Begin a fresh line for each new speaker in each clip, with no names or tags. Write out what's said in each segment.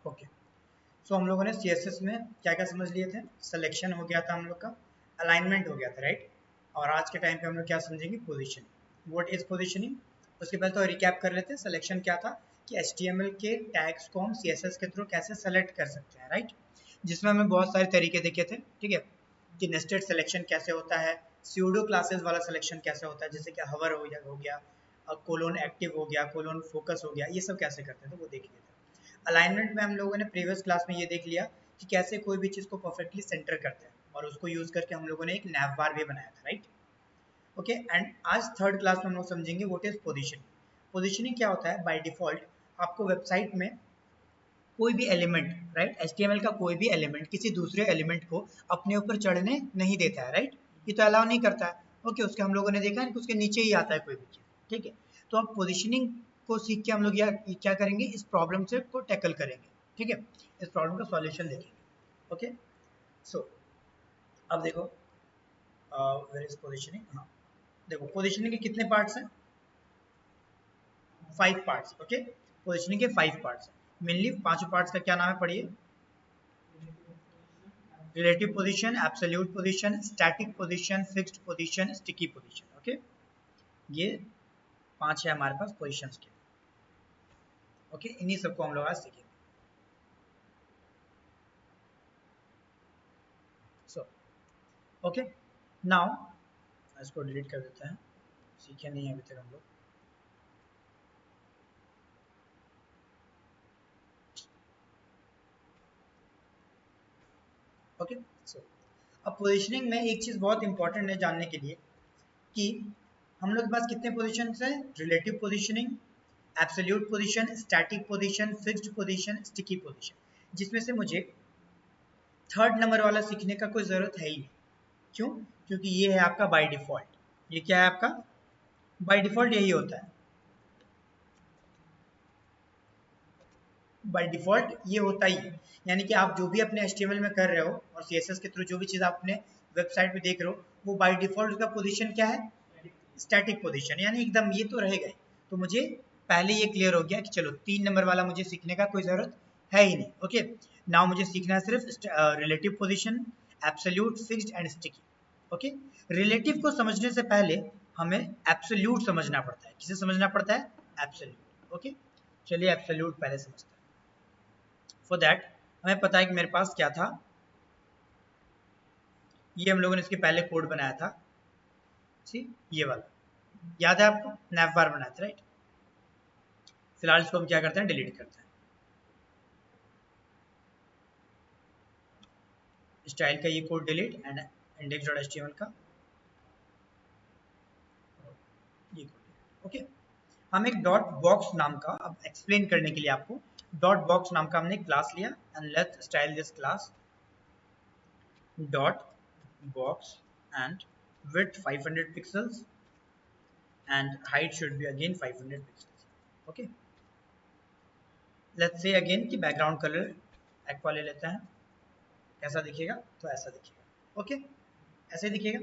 Okay, सो हम लोगों ने सीएसएस में क्या क्या समझ लिए थे? सिलेक्शन हो गया था हम लोग का, अलाइनमेंट हो गया था, राइट। और आज के टाइम पे हम लोग क्या समझेंगे? पोजीशनिंग। What is positioning? उसके पहले तो रिकैप कर लेते हैं। सिलेक्शन क्या था कि एचटीएमएल के टैग्स को हम सीएसएस के थ्रू कैसे सेलेक्ट कर सकते हैं, राइट। जिसमें हमने बहुत सारे तरीके देखे थे, ठीक है, कि नेस्टेड सिलेक्शन कैसे होता है, स्यूडो क्लासेस वाला सिलेक्शन कैसे होता है, जैसे कि हवर हो गया, कोलोन एक्टिव हो गया, कोलोन फोकस हो गया, ये सब कैसे करते हैं तो वो देख लिए थे। अलाइनमेंट में हम लोगों ने प्रीवियस क्लास में ये देख लिया कि कैसे कोई भी चीज़ को परफेक्टली सेंटर करते हैं, और उसको यूज करके हम लोगों ने एक नैव बार भी बनाया था, राइट। ओके, एंड आज थर्ड क्लास में हम लोग समझेंगे व्हाट इज पोजीशनिंग। पोजीशनिंग क्या होता है? बाय डिफॉल्ट आपको वेबसाइट में कोई भी एलिमेंट, राइट, एचटीएमएल का कोई भी एलिमेंट किसी दूसरे एलिमेंट को अपने ऊपर चढ़ने नहीं देता है, राइट। ये तो अलाउ नहीं करता है। ओके, उसके हम लोगों ने देखा है कि उसके नीचे ही आता है कोई भी चीज़, ठीक है। तो अब पोजीशनिंग को सीख के हम लोग क्या करेंगे? इस प्रॉब्लम से को टैकल करेंगे, ठीक है, इस प्रॉब्लम का सॉल्यूशन देखेंगे। ओके, सो अब देखो, वेयर इज पोजीशनिंग। हाँ, देखो पोजीशनिंग के कितने पार्ट्स हैं? 5 पार्ट्स। ओके, पोजीशनिंग के 5 पार्ट्स हैं मेनली। पांचों पार्ट्स का क्या नाम है? पढ़िए। Relative position, absolute position, static position, fixed position, sticky position. Okay, ये 5 है हमारे पास पोजीशंस के। ओके, इन्हीं सबको हम लोग आज सीखेंगे। सो ओके, नाउ इसको डिलीट कर देते हैं, सीखे नहीं है अभी तक हम लोग। ओके, सो अब पोजीशनिंग में एक चीज़ बहुत इंपॉर्टेंट है जानने के लिए कि हम लोग के पास कितने पोजीशंस हैं? Relative positioning, absolute position, static position, fixed position, sticky position, जिसमें से मुझे थर्ड नंबर वाला सीखने का कोई ज़रूरत है ही नहीं। क्यों? क्योंकि ये है आपका बाय डिफ़ॉल्ट। ये क्या है आपका? बाय डिफ़ॉल्ट यही होता है। बाय डिफ़ॉल्ट ये होता ही है। यानी कि आप जो भी अपने एचटीएमएल में कर रहे हो और सीएसएस के थ्रू जो भी चीज़ आप अपने वेबसाइट पे देख रहे हो, वो बाय डिफ़ॉल्ट उसका पोजीशन क्या है? स्टैटिक पोजीशन, यानी एकदम ये तो रहेगा ही। तो मुझे पहले ये क्लियर हो गया कि चलो 3 नंबर वाला मुझे सीखने का कोई ज़रूरत है ही नहीं। ओके, नाउ मुझे सीखना है सिर्फ relative position, absolute, fixed and sticky. Okay, relative को समझने से पहले हमें एब्सोल्यूट समझना पड़ता है। किसे समझना पड़ता है? एब्सोल्यूट। ओके, चलिए एब्सोल्यूट पहले समझते हैं। फॉर दैट हमें पता है कि मेरे पास क्या था, ये हम लोगों ने इसके पहले कोड बनाया था, सी ये वाला याद है आपको? नैव बार बनाया था, राइट। फिलहाल इसको हम क्या करते हैं? डिलीट करते हैं। स्टाइल का ये कोड डिलीट एंड index.html का ये कोड। ओके, हम एक डॉट बॉक्स नाम का, अब एक्सप्लेन करने के लिए आपको, डॉट बॉक्स नाम का हमने क्लास लिया and let's style this class dot box and width 500 pixels and height should be again 500 pixels. Okay, let's say again कि बैकग्राउंड कलर एक्वा ले लेते हैं। कैसा दिखेगा? तो ऐसा दिखेगा। ओके, ऐसे दिखेगा।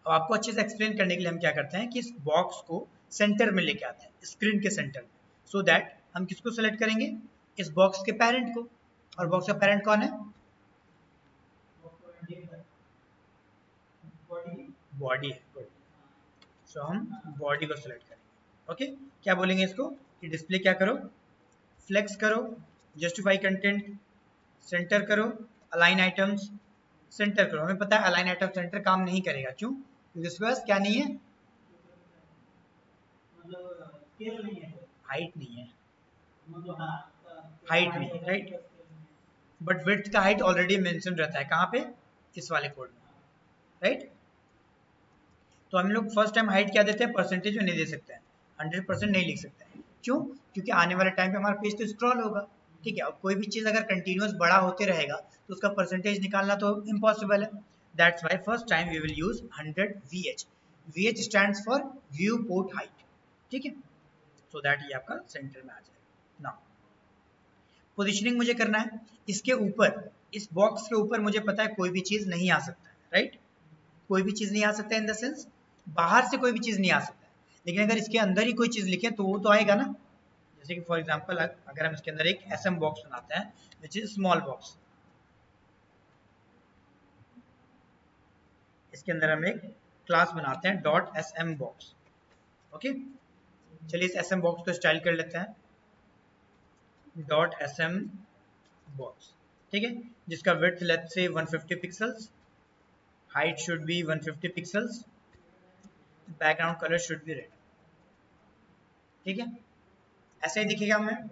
अब आपको अच्छे से एक्सप्लेन करने के लिए हम क्या करते हैं कि इस बॉक्स को सेंटर में लेके आते हैं, स्क्रीन के सेंटर में, सो दैट हम किसको सेलेक्ट करेंगे? इस बॉक्स के पेरेंट को। और बॉक्स का पेरेंट कौन है? बॉडी है। सो हम बॉडी को सेलेक्ट करेंगे। ओके, क्या बोलेंगे इसको कि डिस्प्ले क्या करो? फ्लेक्स करो, जस्टिफाई कंटेंट, सेंटर करो, अलाइन आइटम्स, सेंटर करो। हमें पता है अलाइन आइटम सेंटर काम नहीं करेगा। क्यों? क्योंकि इसके पास क्या नहीं है? हाइट नहीं है, हाइट नहीं है, राइट। बट विड्थ का हाइट ऑलरेडी मेंशन रहता है कहाँ पे? इस वाले कोड में, राइट। तो हम लोग फर्स्ट टाइम हाइट क्या देते हैं? परसेंटेज में नहीं दे सकते हैं, 100% नहीं लिख सकते हैं। क्यों? क्योंकि आने वाले टाइम पे हमारा पेज तो स्क्रॉल होगा, ठीक है। अब कोई भी चीज़ अगर कंटिन्यूस बड़ा होते रहेगा तो उसका परसेंटेज निकालना तो इम्पॉसिबल है। That's why first time we will use 100 VH। VH stands for view port height, ठीक है। सो दैट ये आपका सेंटर में आ जाएगा। नाउ पोजिशनिंग मुझे करना है इसके ऊपर, इस बॉक्स के ऊपर मुझे पता है कोई भी चीज़ नहीं आ सकता है, राइट। कोई भी चीज़ नहीं आ सकता इन द सेंस बाहर से कोई भी चीज़ नहीं आ सकता है। लेकिन अगर इसके अंदर ही कोई चीज़ लिखे तो वो तो आएगा ना। जैसे कि फॉर एग्जांपल अगर हम इसके अंदर एक एसएम बॉक्स बनाते हैं विच इज स्मॉल बॉक्स, इसके अंदर हम एक क्लास बनाते हैं dot S M box. Okay, चलिए इस एस एम बॉक्स को स्टाइल कर लेते हैं डॉट एस एम बॉक्स, ठीक है, जिसका width let's say 150 pixels, height should be 150 pixels, background colour should be red. ठीक है, ऐसे ही दिखेगा हमें।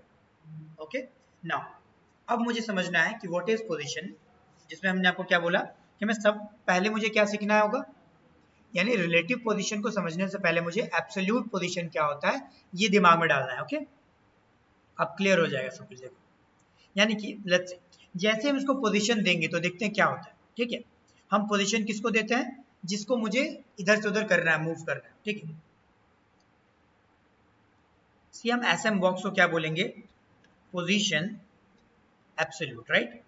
ओके, नाउ अब मुझे समझना है कि व्हाट इज पोजीशन, जिसमें हमने आपको क्या बोला कि मैं सब पहले मुझे क्या सीखना होगा, यानी रिलेटिव पोजीशन को समझने से पहले मुझे एब्सोल्यूट पोजीशन क्या होता है ये दिमाग में डालना है। ओके, अब क्लियर हो जाएगा सब कुछ। देखो, यानी कि लेट्स से जैसे हम इसको पोजीशन देंगे तो देखते हैं क्या होता है। ठीक है, हम पोजीशन किसको देते हैं, जिसको मुझे इधर से उधर करना है, मूव करना है। ठीक है, सी हम एसएम बॉक्स को क्या बोलेंगे, पोजीशन एब्सोल्यूट, राइट।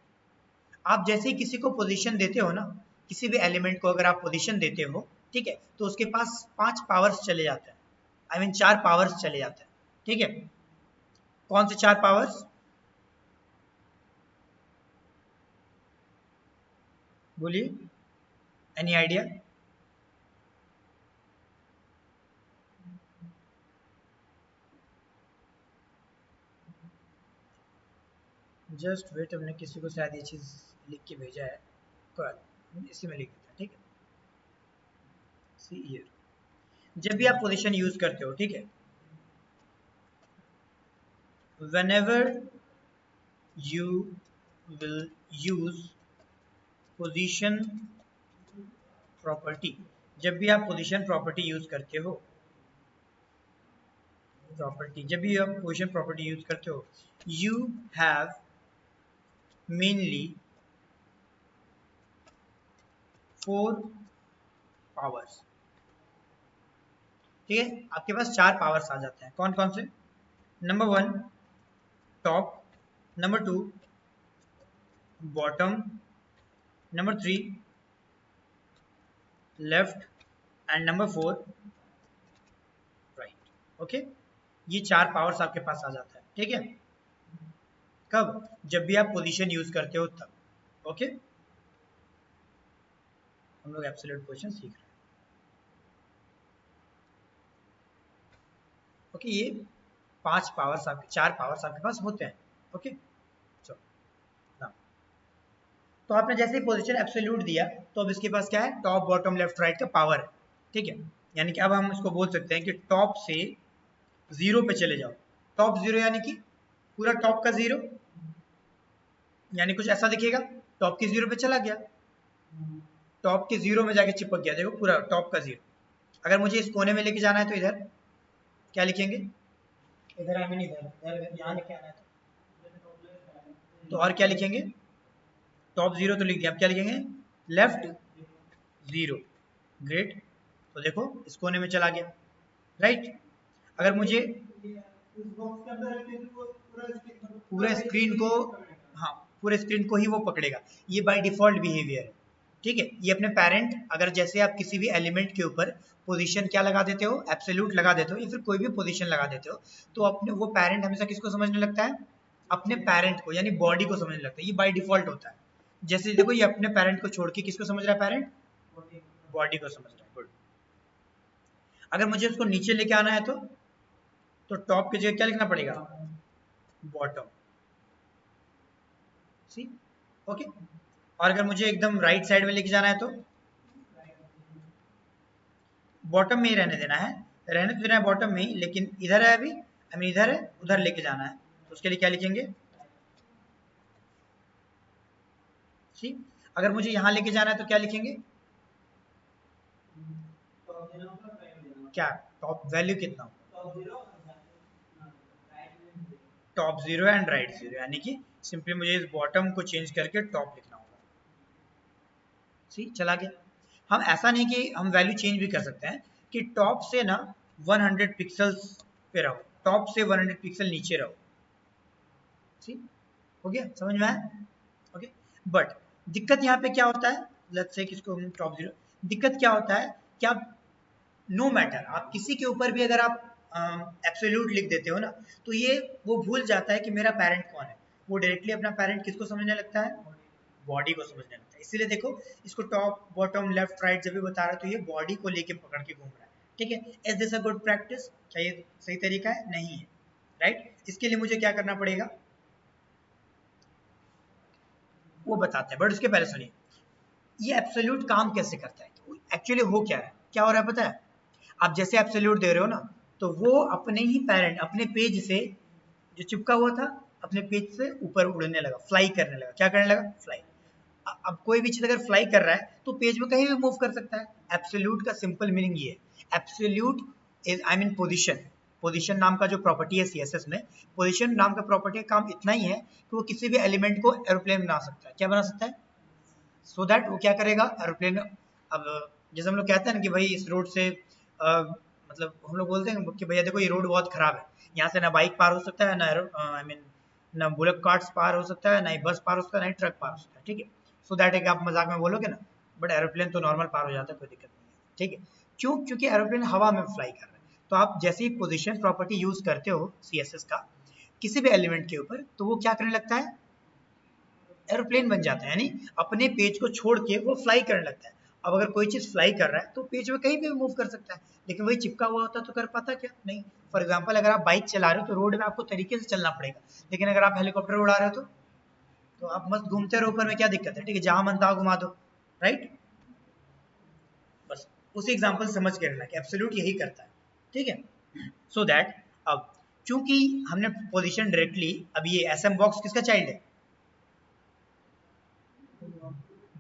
आप जैसे ही किसी को पोजीशन देते हो ना, किसी भी एलिमेंट को अगर आप पोजीशन देते हो, ठीक है, तो उसके पास 5 पावर्स चले जाते हैं, आई मीन 4 पावर्स चले जाते हैं। ठीक है, कौन से 4 पावर्स, बोलिए, एनी आइडिया? जस्ट वेट, हमने किसी को शायद ये चीज लिख के भेजा है, इसी में लिख देता है। ठीक है, सी हियर, जब भी आप पोजीशन यूज करते हो, ठीक है, whenever you will use position property, जब भी आप पोजीशन प्रॉपर्टी यूज करते हो, जब भी आप पोजीशन प्रॉपर्टी यूज करते हो, यू हैव मेनली 4 पावर्स। ठीक है, आपके पास 4 पावर्स आ जाते हैं, कौन कौन से, number 1 top, number 2 bottom, number 3 left and number 4 right. Okay, ये 4 पावर्स आपके पास आ जाता है। ठीक है, कब, जब भी आप पोजीशन यूज करते हो तब। ओके, हम लोग एब्सोल्यूट पोजीशन सीख रहे हैं। ओके, ये 5 पावर्स आपके, 4 पावर्स आपके पास होते हैं। ओके, चलो ना, तो आपने जैसे ही पोजीशन एब्सोल्यूट दिया तो अब इसके पास क्या है, टॉप बॉटम लेफ्ट राइट का पावर है। ठीक है, यानी कि अब हम इसको बोल सकते हैं कि टॉप से 0 पे चले जाओ। टॉप 0 यानी कि पूरा टॉप का 0, यानी कुछ ऐसा दिखेगा, टॉप के 0 पे चला गया, टॉप के 0 में जाके चिपक गया, देखो पूरा टॉप का 0। अगर मुझे इस कोने में लेके जाना है तो इधर क्या लिखेंगे, इधर आई मीन इधर यहाँ लेके आना है तो और क्या लिखेंगे, टॉप 0 तो लिख दिया, अब क्या लिखेंगे, लेफ्ट 0। ग्रेट, तो देखो इस कोने में चला गया, राइट। अगर मुझे पूरा स्क्रीन को, हाँ पूरे स्क्रीन को ही वो पकड़ेगा, ये बाय डिफॉल्ट बिहेवियर है। ठीक है, ये अपने पेरेंट, अगर जैसे आप किसी भी एलिमेंट के ऊपर पोजीशन क्या लगा देते हो, एब्सोल्यूट लगा देते हो या फिर कोई भी पोजीशन लगा देते हो, तो अपने वो पेरेंट हमेशा किसको समझने लगता है, अपने पेरेंट को, यानी बॉडी को समझने लगता है, ये बाय डिफॉल्ट होता है। जैसे देखो ये अपने पेरेंट को छोड़ के किसको समझ रहा है, पेरेंट बॉडी को समझ रहा है। गुड, अगर मुझे उसको नीचे लेके आना है तो टॉप की जगह क्या लिखना पड़ेगा, बॉटम, सी। ओके, और अगर मुझे एकदम राइट साइड में लेके जाना है तो बॉटम में ही रहने देना है, रहने तो देना है बॉटम में ही, लेकिन इधर है अभी, हमें इधर है, उधर लेके जाना है, तो उसके लिए क्या लिखेंगे, सी। अगर मुझे यहाँ लेके जाना है तो क्या लिखेंगे, क्या टॉप वैल्यू कितना, टॉप 0 एंड राइट 0, यानी कि सिंपली मुझे इस बॉटम को चेंज करके टॉप लिखना होगा। सी, चला गया। हम ऐसा नहीं कि हम वैल्यू चेंज भी कर सकते हैं कि टॉप से ना 100 पिक्सल्स पे रहो, टॉप से 100 पिक्सल नीचे रहो। सी, हो गया, समझ में आया? ओके, बट दिक्कत यहाँ पे क्या होता है, लेट्स से किसको टॉप 0, दिक्कत क्या होता है कि आप नो मैटर आप किसी के ऊपर भी अगर आप एब्सोल्यूट लिख देते हो ना, तो ये वो भूल जाता है कि मेरा पेरेंट कौन है। वो डायरेक्टली अपना पेरेंट किसको समझने लगता है, बॉडी को समझने लगता है। इसीलिए देखो इसको टॉप बॉटम लेफ्ट राइट जब भी बता रहा है तो ये बॉडी को लेके पकड़ के घूम रहा है, ठीक है। Is this a good practice? क्या ये सही तरीका है? नहीं है, राइट। इसके लिए मुझे क्या करना पड़ेगा वो बताते हैं, बट उसके पहले सुनिए ये एब्सोल्यूट काम कैसे करता है। तो एक्चुअली हो क्या है, क्या हो रहा है पता है, आप जैसे एब्सोल्यूट दे रहे हो ना, तो वो अपने ही पेरेंट अपने पेज से जो चिपका हुआ था अपने पेज से ऊपर उड़ने लगा, फ्लाई करने लगा। क्या करने लगा? फ्लाई। अब कोई भी चीज अगर फ्लाई कर रहा है तो पेज में कहीं भी मूव कर सकता है। एब्सोल्यूट का सिंपल मीनिंग ये है, absolute is I mean position. Position नाम का जो प्रॉपर्टी है सीएसएस में, पोजीशन नाम का प्रॉपर्टी का काम इतना ही है कि वो किसी भी एलिमेंट को एरोप्लेन बना सकता है। क्या बना सकता है? सो दैट वो क्या करेगा, एरोप्लेन। अब जैसे हम लोग कहते हैं ना कि भाई इस रोड से मतलब हम लोग बोलते हैं कि भैया देखो ये रोड बहुत खराब है, यहाँ से ना बाइक पार हो सकता है, ना आई मीन ना बुलेट कार्ट्स पार हो सकता है, ना ही बस पार हो सकता है, ना ही ट्रक पार हो सकता है, ठीक है। सो दैट एक आप मजाक में बोलोगे ना, बट एरोप्लेन तो नॉर्मल पार हो जाता है, कोई दिक्कत नहीं है, ठीक है। क्यों? क्योंकि एरोप्लेन हवा में फ्लाई कर रहा है। तो आप जैसे ही पोजिशन प्रॉपर्टी यूज करते हो सीएसएस का किसी भी एलिमेंट के ऊपर, तो वो क्या करने लगता है, एरोप्लेन बन जाता है, यानी अपने पेज को छोड़ के वो फ्लाई करने लगता है। अब अगर कोई चीज फ्लाई कर रहा है तो पेज में कहीं भी मूव कर सकता है, लेकिन वही चिपका हुआ होता तो कर पाता क्या? नहीं। फॉर एग्जाम्पल अगर आप बाइक चला रहे हो तो रोड में आपको तरीके से चलना पड़ेगा, लेकिन अगर आप हेलीकॉप्टर उड़ा रहे हो तो आप मस्त घूमते रहो ऊपर में, क्या दिक्कत है, ठीक है, जहां मन तहाँ घुमा दो, राइट। बस उसी एग्जाम्पल समझ के रहना कि एब्सोल्यूट यही करता है, ठीक है। सो दैट अब चूंकि हमने पोजीशन डायरेक्टली, अब ये एसएम बॉक्स किसका चाइल्ड है,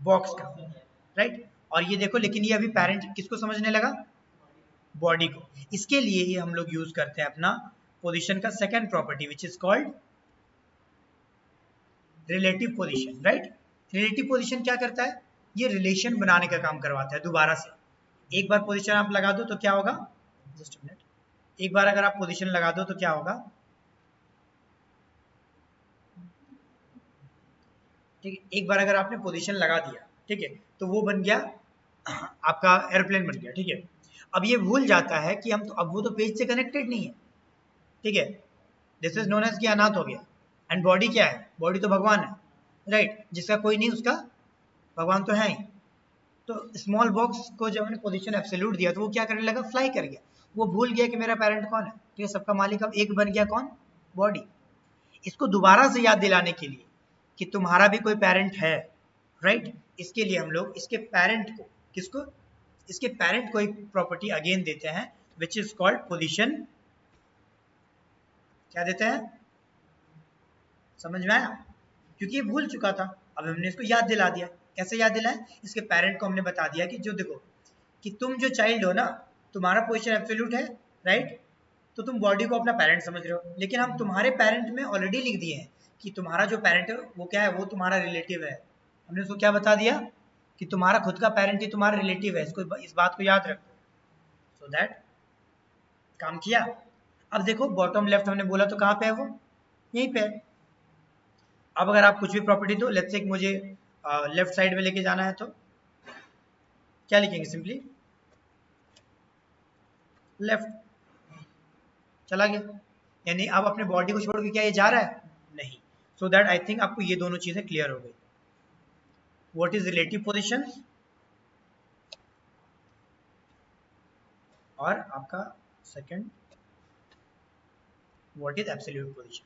बॉक्स का, राइट। और ये देखो लेकिन ये अभी पेरेंट किसको समझने लगा, बॉडी को। इसके लिए ही हम लोग यूज करते हैं अपना पोजीशन का second property which is called relative position, right. Relative position क्या करता है, ये रिलेशन बनाने का काम करवाता है दोबारा से। एक बार पोजीशन आप लगा दो तो क्या होगा, जस्ट अ मिनट, एक बार अगर आप पोजीशन लगा दो तो क्या होगा, ठीक है, एक बार अगर आपने पोजीशन लगा दिया, ठीक है, तो वो बन गया आपका एरोप्लेन बन गया, ठीक है। अब ये भूल जाता है कि हम तो अब वो तो पेज से कनेक्टेड नहीं है, ठीक है। दिस इज नोन एज कि अनाथ हो गया। एंड बॉडी क्या है, बॉडी तो भगवान है, राइट। जिसका कोई नहीं उसका भगवान तो है ही। तो स्मॉल बॉक्स को जब हमने पोजीशन एब्सोल्यूट दिया तो वो क्या करने लगा, फ्लाई कर गया। वो भूल गया कि मेरा पेरेंट कौन है, ठीक है, सबका मालिक अब एक बन गया कौन, बॉडी। इसको दोबारा से याद दिलाने के लिए कि तुम्हारा भी कोई पेरेंट है, राइट, इसके लिए हम लोग इसके पेरेंट को, किसको, इसके पेरेंट को एक प्रॉपर्टी अगेन देते हैं विच इज कॉल्ड पोजीशन। क्या देते हैं, समझ में आया? क्योंकि ये भूल चुका था, अब हमने इसको याद दिला दिया। कैसे याद दिलाया, इसके पेरेंट को हमने बता दिया कि जो देखो कि तुम जो चाइल्ड हो ना, तुम्हारा पोजीशन एब्सोल्यूट है, राइट। तो तुम बॉडी को अपना पेरेंट समझ रहे हो, लेकिन हम तुम्हारे पेरेंट में ऑलरेडी लिख दिए हैं कि तुम्हारा जो पेरेंट है वो क्या है, वो तुम्हारा रिलेटिव है। हमने उसको क्या बता दिया कि तुम्हारा खुद का पेरेंट ही तुम्हारा रिलेटिव है, इसको इस बात को याद रखो। सो दैट काम किया। अब देखो बॉटम लेफ्ट हमने बोला तो कहाँ पे है वो, यहीं पे है। अब अगर आप कुछ भी प्रॉपर्टी दो, लेट्स से मुझे लेफ्ट साइड में लेके जाना है तो क्या लिखेंगे, सिंपली लेफ्ट, चला गया। यानी अब अपने बॉडी को छोड़ के क्या ये जा रहा है, नहीं। सो दैट आई थिंक आपको ये दोनों चीजें क्लियर हो गई, व्हाट इज रिलेटिव पोजीशन और आपका second what is absolute position,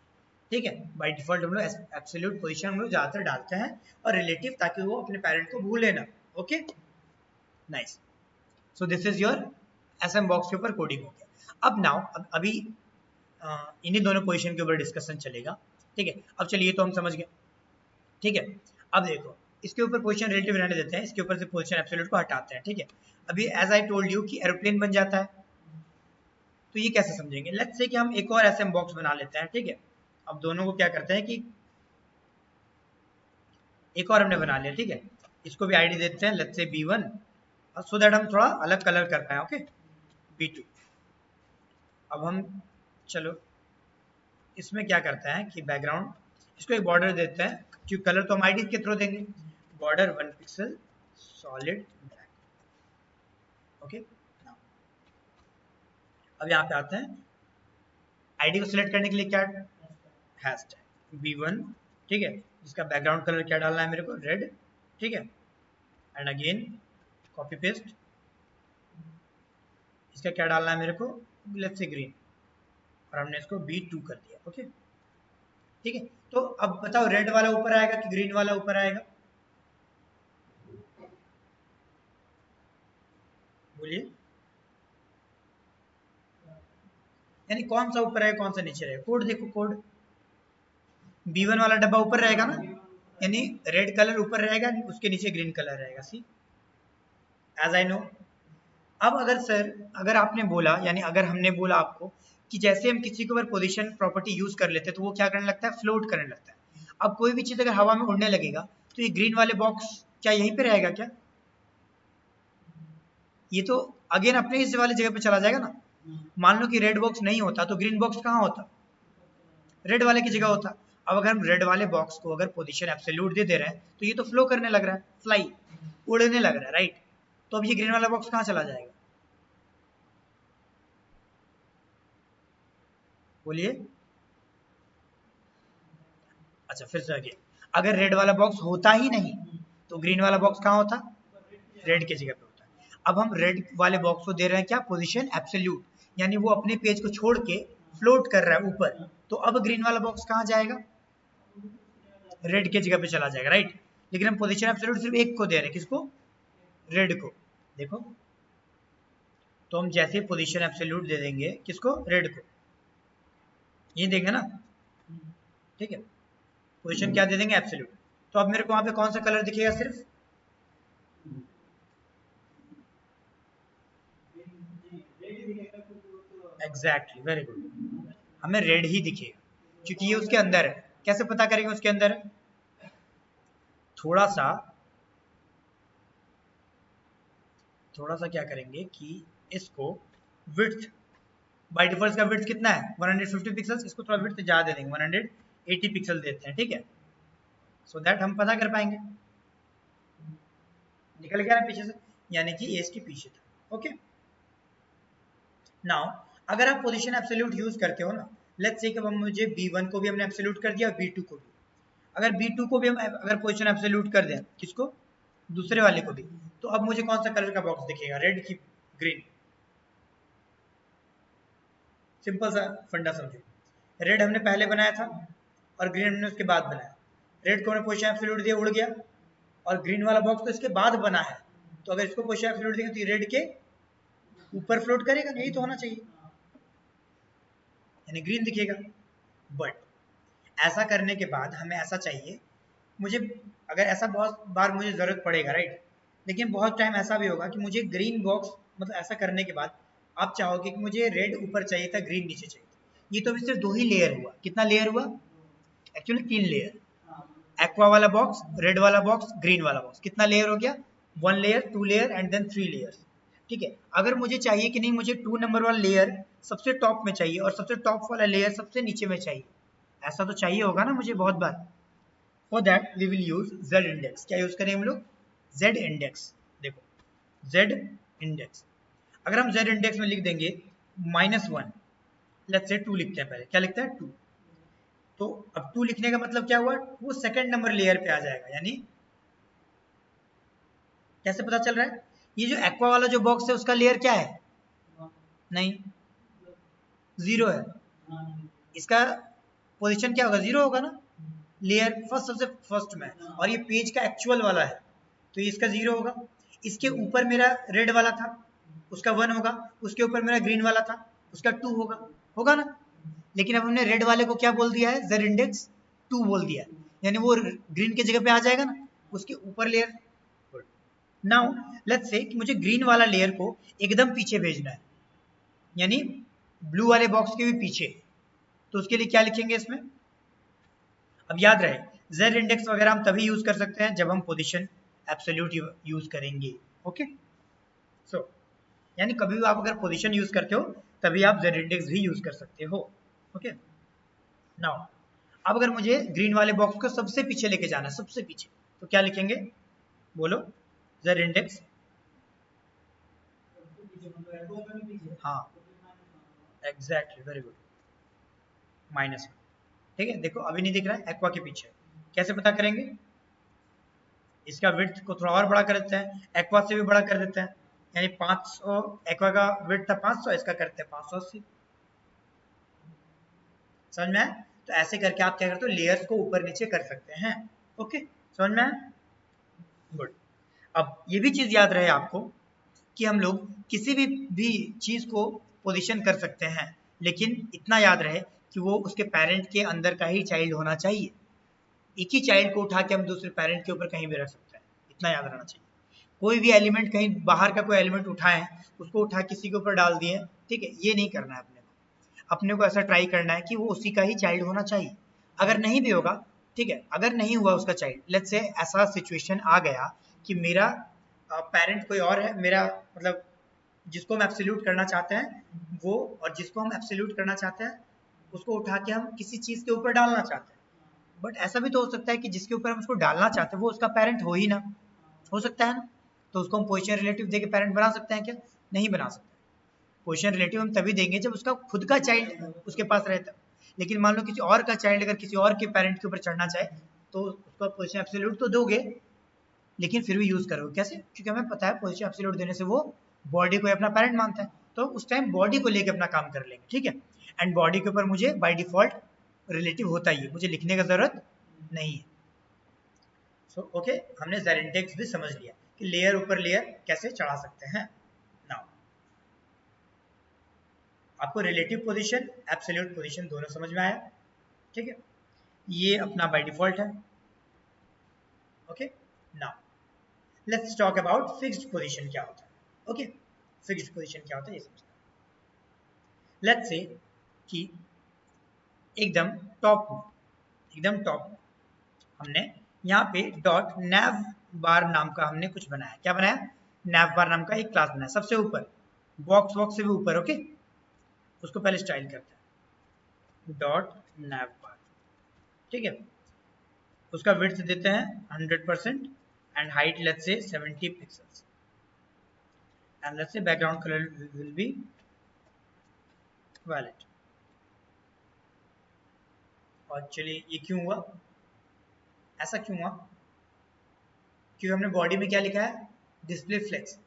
ठीक है। बाय डिफॉल्ट हम लोग एब्सोल्यूट पोजीशन हम लोग ज्यादातर डालते हैं और रिलेटिव ताकि वो अपने पेरेंट को भूले ना। Okay, nice. So this is your SM box के ऊपर कोडिंग हो गया। अब नाउ अभी इन्हीं दोनों पोजीशन के ऊपर डिस्कशन चलेगा, ठीक है। अब चलिए तो हम समझ गए, ठीक है। अब देखो इसके ऊपर पोजीशन रिलेटिव रहने देते हैं, इसके ऊपर से पोजीशन एब्सोल्यूट को हटाते हैं, ठीक है। अभी एज आई टोल्ड यू कि एरोप्लेन बन जाता है, तो ये कैसे समझेंगे, लेट्स से कि हम एक और एसएम बॉक्स बना लेते हैं, ठीक है। अब दोनों को क्या करते हैं कि एक और हमने बना लिया, ठीक है। इसको भी आईडी देते हैं, let's say B1, so that हम थोड़ा अलग कलर कर पाए, ओके। B2। अब हम चलो इसमें क्या करते हैं कि बैकग्राउंड इसको एक बॉर्डर देते हैं, क्योंकि कलर तो हम आईडी के थ्रू देंगे, border 1 pixel solid black, okay. अब यहाँ पे आते हैं आईडी को सिलेक्ट करने के लिए क्या, हैश टैग B1, ठीक है, इसका बैकग्राउंड कलर क्या डालना है मेरे को, रेड, ठीक है, एंड अगेन कॉपी पेस्ट, इसका क्या डालना है मेरे को, लेट्स से ग्रीन, और हमने इसको B2 कर दिया। ओके ठीक है, तो अब बताओ रेड वाला ऊपर आएगा कि ग्रीन वाला ऊपर आएगा, बोलिए, यानी कौन सा ऊपर है कौन सा नीचे रहेगा, कोड देखो, कोड B1 वाला डब्बा ऊपर रहेगा ना, यानी रेड कलर ऊपर रहेगा, उसके नीचे ग्रीन कलर रहेगा, सी एज आई नो। अब अगर सर, अगर आपने बोला, यानी अगर हमने बोला आपको कि जैसे हम किसी के ऊपर पोजीशन प्रॉपर्टी यूज कर लेते हैं तो वो क्या करने लगता है, फ्लोट करने लगता है। अब कोई भी चीज अगर हवा में उड़ने लगेगा तो ये ग्रीन वाले बॉक्स क्या यहीं पे रहेगा क्या, ये तो अगेन अपने इस वाली जगह पे चला जाएगा ना। मान लो कि रेड बॉक्स नहीं होता तो ग्रीन बॉक्स कहाँ होता, रेड वाले की जगह होता। अब अगर हम रेड वाले बॉक्स को अगर पोजीशन एब्सोल्यूट दे रहे हैं तो ये तो फ्लो करने लग रहा है, फ्लाई, उड़ने लग रहा है, राइट। तो अब ये ग्रीन वाला बॉक्स कहाँ चला जाएगा, बोलिए। अच्छा फिर से आगे, अगर रेड वाला बॉक्स होता ही नहीं तो ग्रीन वाला बॉक्स कहाँ होता, रेड की जगह पे होता है। अब हम रेड वाले बॉक्स को दे रहे हैं क्या, पोजीशन एब्सोल्यूट, यानी वो अपने पेज को छोड़ के फ्लोट कर रहा है ऊपर, तो अब ग्रीन वाला बॉक्स कहाँ जाएगा, रेड की जगह पे चला जाएगा, राइट। लेकिन हम पोजीशन एब्सोल्यूट सिर्फ एक को दे रहे हैं, किसको, रेड को, देखो। तो हम जैसे पोजीशन एब्सोल्यूट दे देंगे किसको, रेड को, ये देंगे ना, ठीक है, पोजीशन क्या दे देंगे, एब्सोल्यूट। तो अब मेरे को वहां पे कौन सा कलर दिखेगा, सिर्फ एग्जैक्टली, वेरी गुड, हमें रेड ही दिखेगा क्योंकि ये उसके अंदर है। कैसे पता करेंगे उसके अंदर है, थोड़ा सा क्या करेंगे कि इसको विड्थ, बाय डिफॉल्ट का विड्थ कितना है 150 पिक्सेल्स, इसको थोड़ा विड्थ ज्यादा दे देंगे, 180 पिक्सल देते हैं, ठीक है, सो दैट हम पता कर पाएंगे। निकल गया ना पीछे से, यानी कि एज के पीछे था। ओके नाउ अगर आप पोजीशन एब्सोल्यूट यूज करते हो ना, लेट्स से कि अब मुझे B1 को भी हमने एब्सोल्यूट कर दिया और B2 को भी, अगर B2 को भी हम अगर पोजीशन एब्सोल्यूट कर दें, किसको, दूसरे वाले को भी, तो अब मुझे कौन सा कलर का बॉक्स दिखेगा, रेड की ग्रीन, सिंपल सा फंडा समझो, रेड हमने पहले बनाया था और ग्रीन हमने उसके बाद बनाया, रेड को हमने पोजीशन एब्सोल्यूट दिया उड़ गया, और ग्रीन वाला बॉक्स तो इसके बाद बना है, तो अगर इसको पोजीशन एब्सोल्यूट देंगे तो ये रेड के ऊपर फ्लोट करेगा, यही तो होना चाहिए, यानी ग्रीन दिखेगा। बट ऐसा करने के बाद हमें ऐसा चाहिए, मुझे अगर ऐसा बहुत बार मुझे ज़रूरत पड़ेगा, राइट, लेकिन बहुत टाइम ऐसा भी होगा कि मुझे ग्रीन बॉक्स, मतलब ऐसा करने के बाद आप चाहोगे कि मुझे रेड ऊपर चाहिए था, ग्रीन नीचे चाहिए था, ये तो अभी सिर्फ 2 ही लेयर हुआ, कितना लेयर हुआ, एक्चुअली 3 लेयर, एक्वा वाला बॉक्स, रेड वाला बॉक्स, ग्रीन वाला बॉक्स, कितना लेयर हो गया, 1 layer, 2 layer and then 3 layers, ठीक है। अगर मुझे चाहिए कि नहीं, मुझे 2 नंबर वाला लेयर सबसे टॉप में चाहिए और सबसे टॉप वाला लेयर सबसे नीचे में चाहिए, ऐसा तो चाहिए होगा ना मुझे बहुत बार, for that we will use z index, क्या यूज करें हम लोग, z इंडेक्स, देखो z इंडेक्स, अगर हम z इंडेक्स में लिख देंगे -1, लेट्स से 2 लिखते हैं, पहले क्या लिखते हैं 2, तो अब 2 लिखने का मतलब क्या हुआ, वो सेकंड नंबर लेयर पे आ जाएगा, यानी कैसे पता चल रहा है, ये जो एक्वा वाला जो बॉक्स है उसका लेयर क्या है, नहीं, 0 है, इसका पोजीशन क्या होगा, 0 होगा ना, लेयर फर्स्ट, सबसे फर्स्ट में, और ये पेज का एक्चुअल वाला है तो ये इसका 0 होगा, इसके ऊपर मेरा रेड वाला था उसका 1 होगा, उसके ऊपर मेरा ग्रीन वाला था उसका 2 होगा, होगा ना। लेकिन अब हमने रेड वाले को क्या बोल दिया है, z इंडेक्स 2 बोल दिया, यानी वो ग्रीन की जगह पे आ जाएगा ना, उसके ऊपर लेयर। नाउ लेट्स से कि मुझे ग्रीन वाला लेयर को एकदम पीछे भेजना है, यानी ब्लू वाले बॉक्स के भी पीछे, तो उसके लिए क्या लिखेंगे इसमें, अब याद रहे z इंडेक्स वगैरह हम तभी यूज कर सकते हैं जब हम पोजीशन एब्सोल्यूट यूज करेंगे, ओके सो यानी कभी भी आप अगर पोजीशन यूज करते हो तभी आप z इंडेक्स भी यूज कर सकते हो, ओके नाउ अब अगर मुझे ग्रीन वाले बॉक्स को सबसे पीछे लेके जाना है, सबसे पीछे, तो क्या लिखेंगे, बोलो, z इंडेक्स, हाँ एग्जैक्टली, वेरी गुड, -1, ठीक है। देखो अभी नहीं दिख रहा है, एक्वा के पीछे। कैसे पता करेंगे? इसका विड्थ को थोड़ा और बड़ा कर देते हैं, एक्वा से भी बड़ा कर देते हैं, यानी 500, एक्वा का विड्थ था 500, इसका करते हैं 580। समझ में आया? तो ऐसे करके आप क्या करते हो, लेयर्स को ऊपर नीचे कर सकते हैं। ओके, समझ में आया? गुड। अब ये भी चीज याद रहे आपको कि हम लोग किसी भी चीज को पोजीशन कर सकते हैं, लेकिन इतना याद रहे कि वो उसके पेरेंट के अंदर का ही चाइल्ड होना चाहिए। एक ही चाइल्ड को उठा के हम दूसरे पेरेंट के ऊपर कहीं भी रख सकते हैं, इतना याद रहना चाहिए। कोई भी एलिमेंट, कहीं बाहर का कोई एलिमेंट उठाएं, उसको उठा किसी के ऊपर डाल दिए, ठीक है, ये नहीं करना है अपने को ऐसा ट्राई करना है कि वो उसी का ही चाइल्ड होना चाहिए। अगर नहीं भी होगा, ठीक है, अगर नहीं हुआ उसका चाइल्ड, लेट्स से ऐसा सिचुएशन आ गया कि मेरा पेरेंट कोई और है, मेरा मतलब जिसको हम एब्सोल्यूट करना चाहते हैं वो, और जिसको हम एब्सोल्यूट करना चाहते हैं उसको उठा के हम किसी चीज के ऊपर डालना चाहते हैं। बट ऐसा भी तो हो सकता है कि जिसके ऊपर हम उसको डालना चाहते हैं वो उसका पेरेंट हो ही ना, हो सकता है ना, तो उसको हम पोजीशन रिलेटिव देके पेरेंट बना सकते हैं क्या? नहीं बना सकते। पोजीशन रिलेटिव हम तभी देंगे जब उसका खुद का चाइल्ड उसके पास रहता। लेकिन मान लो किसी और का चाइल्ड अगर किसी और के पेरेंट के ऊपर चढ़ना चाहे तो उसका पोजीशन एब्सोल्यूट तो दोगे, लेकिन फिर भी यूज करोगे कैसे? क्योंकि हमें पता है पोजीशन एब्सोल्यूट देने से वो बॉडी को अपना पेरेंट मानता है, तो उस टाइम बॉडी को लेके अपना काम कर लेंगे, ठीक है। एंड बॉडी के ऊपर मुझे बाय डिफॉल्ट रिलेटिव होता ही है, मुझे लिखने का जरूरत नहीं है। सो ओके, हमने ज़ेरेंटेक्स भी समझ लिया कि लेयर ऊपर लेयर कैसे चढ़ा सकते हैं। नाउ आपको रिलेटिव पोजीशन, एब्सोल्यूट पोजीशन दोनों समझ में आया, ठीक है। ये अपना बाय डिफॉल्ट है। Okay, now let's talk about fixed position क्या होता है। ओके, फिक्स्ड पोजीशन क्या होता है ये समझते हैं। लेट्स से कि एकदम टॉप में, एकदम टॉप में हमने यहाँ पे डॉट नैव बार नाम का हमने कुछ बनाया। क्या बनाया? नैव बार नाम का एक क्लास बनाया, सबसे ऊपर बॉक्स बॉक्स से भी ऊपर। ओके, उसको पहले स्टाइल करते हैं डॉट नैव बार, ठीक है। उसका विड्थ देते हैं 100% and height let's say 70 pixels and let's say background colour will be valid. और चलिए ये क्यों हुआ, ऐसा क्यों हुआ? क्योंकि हमने बॉडी में क्या लिखा है? Display flex.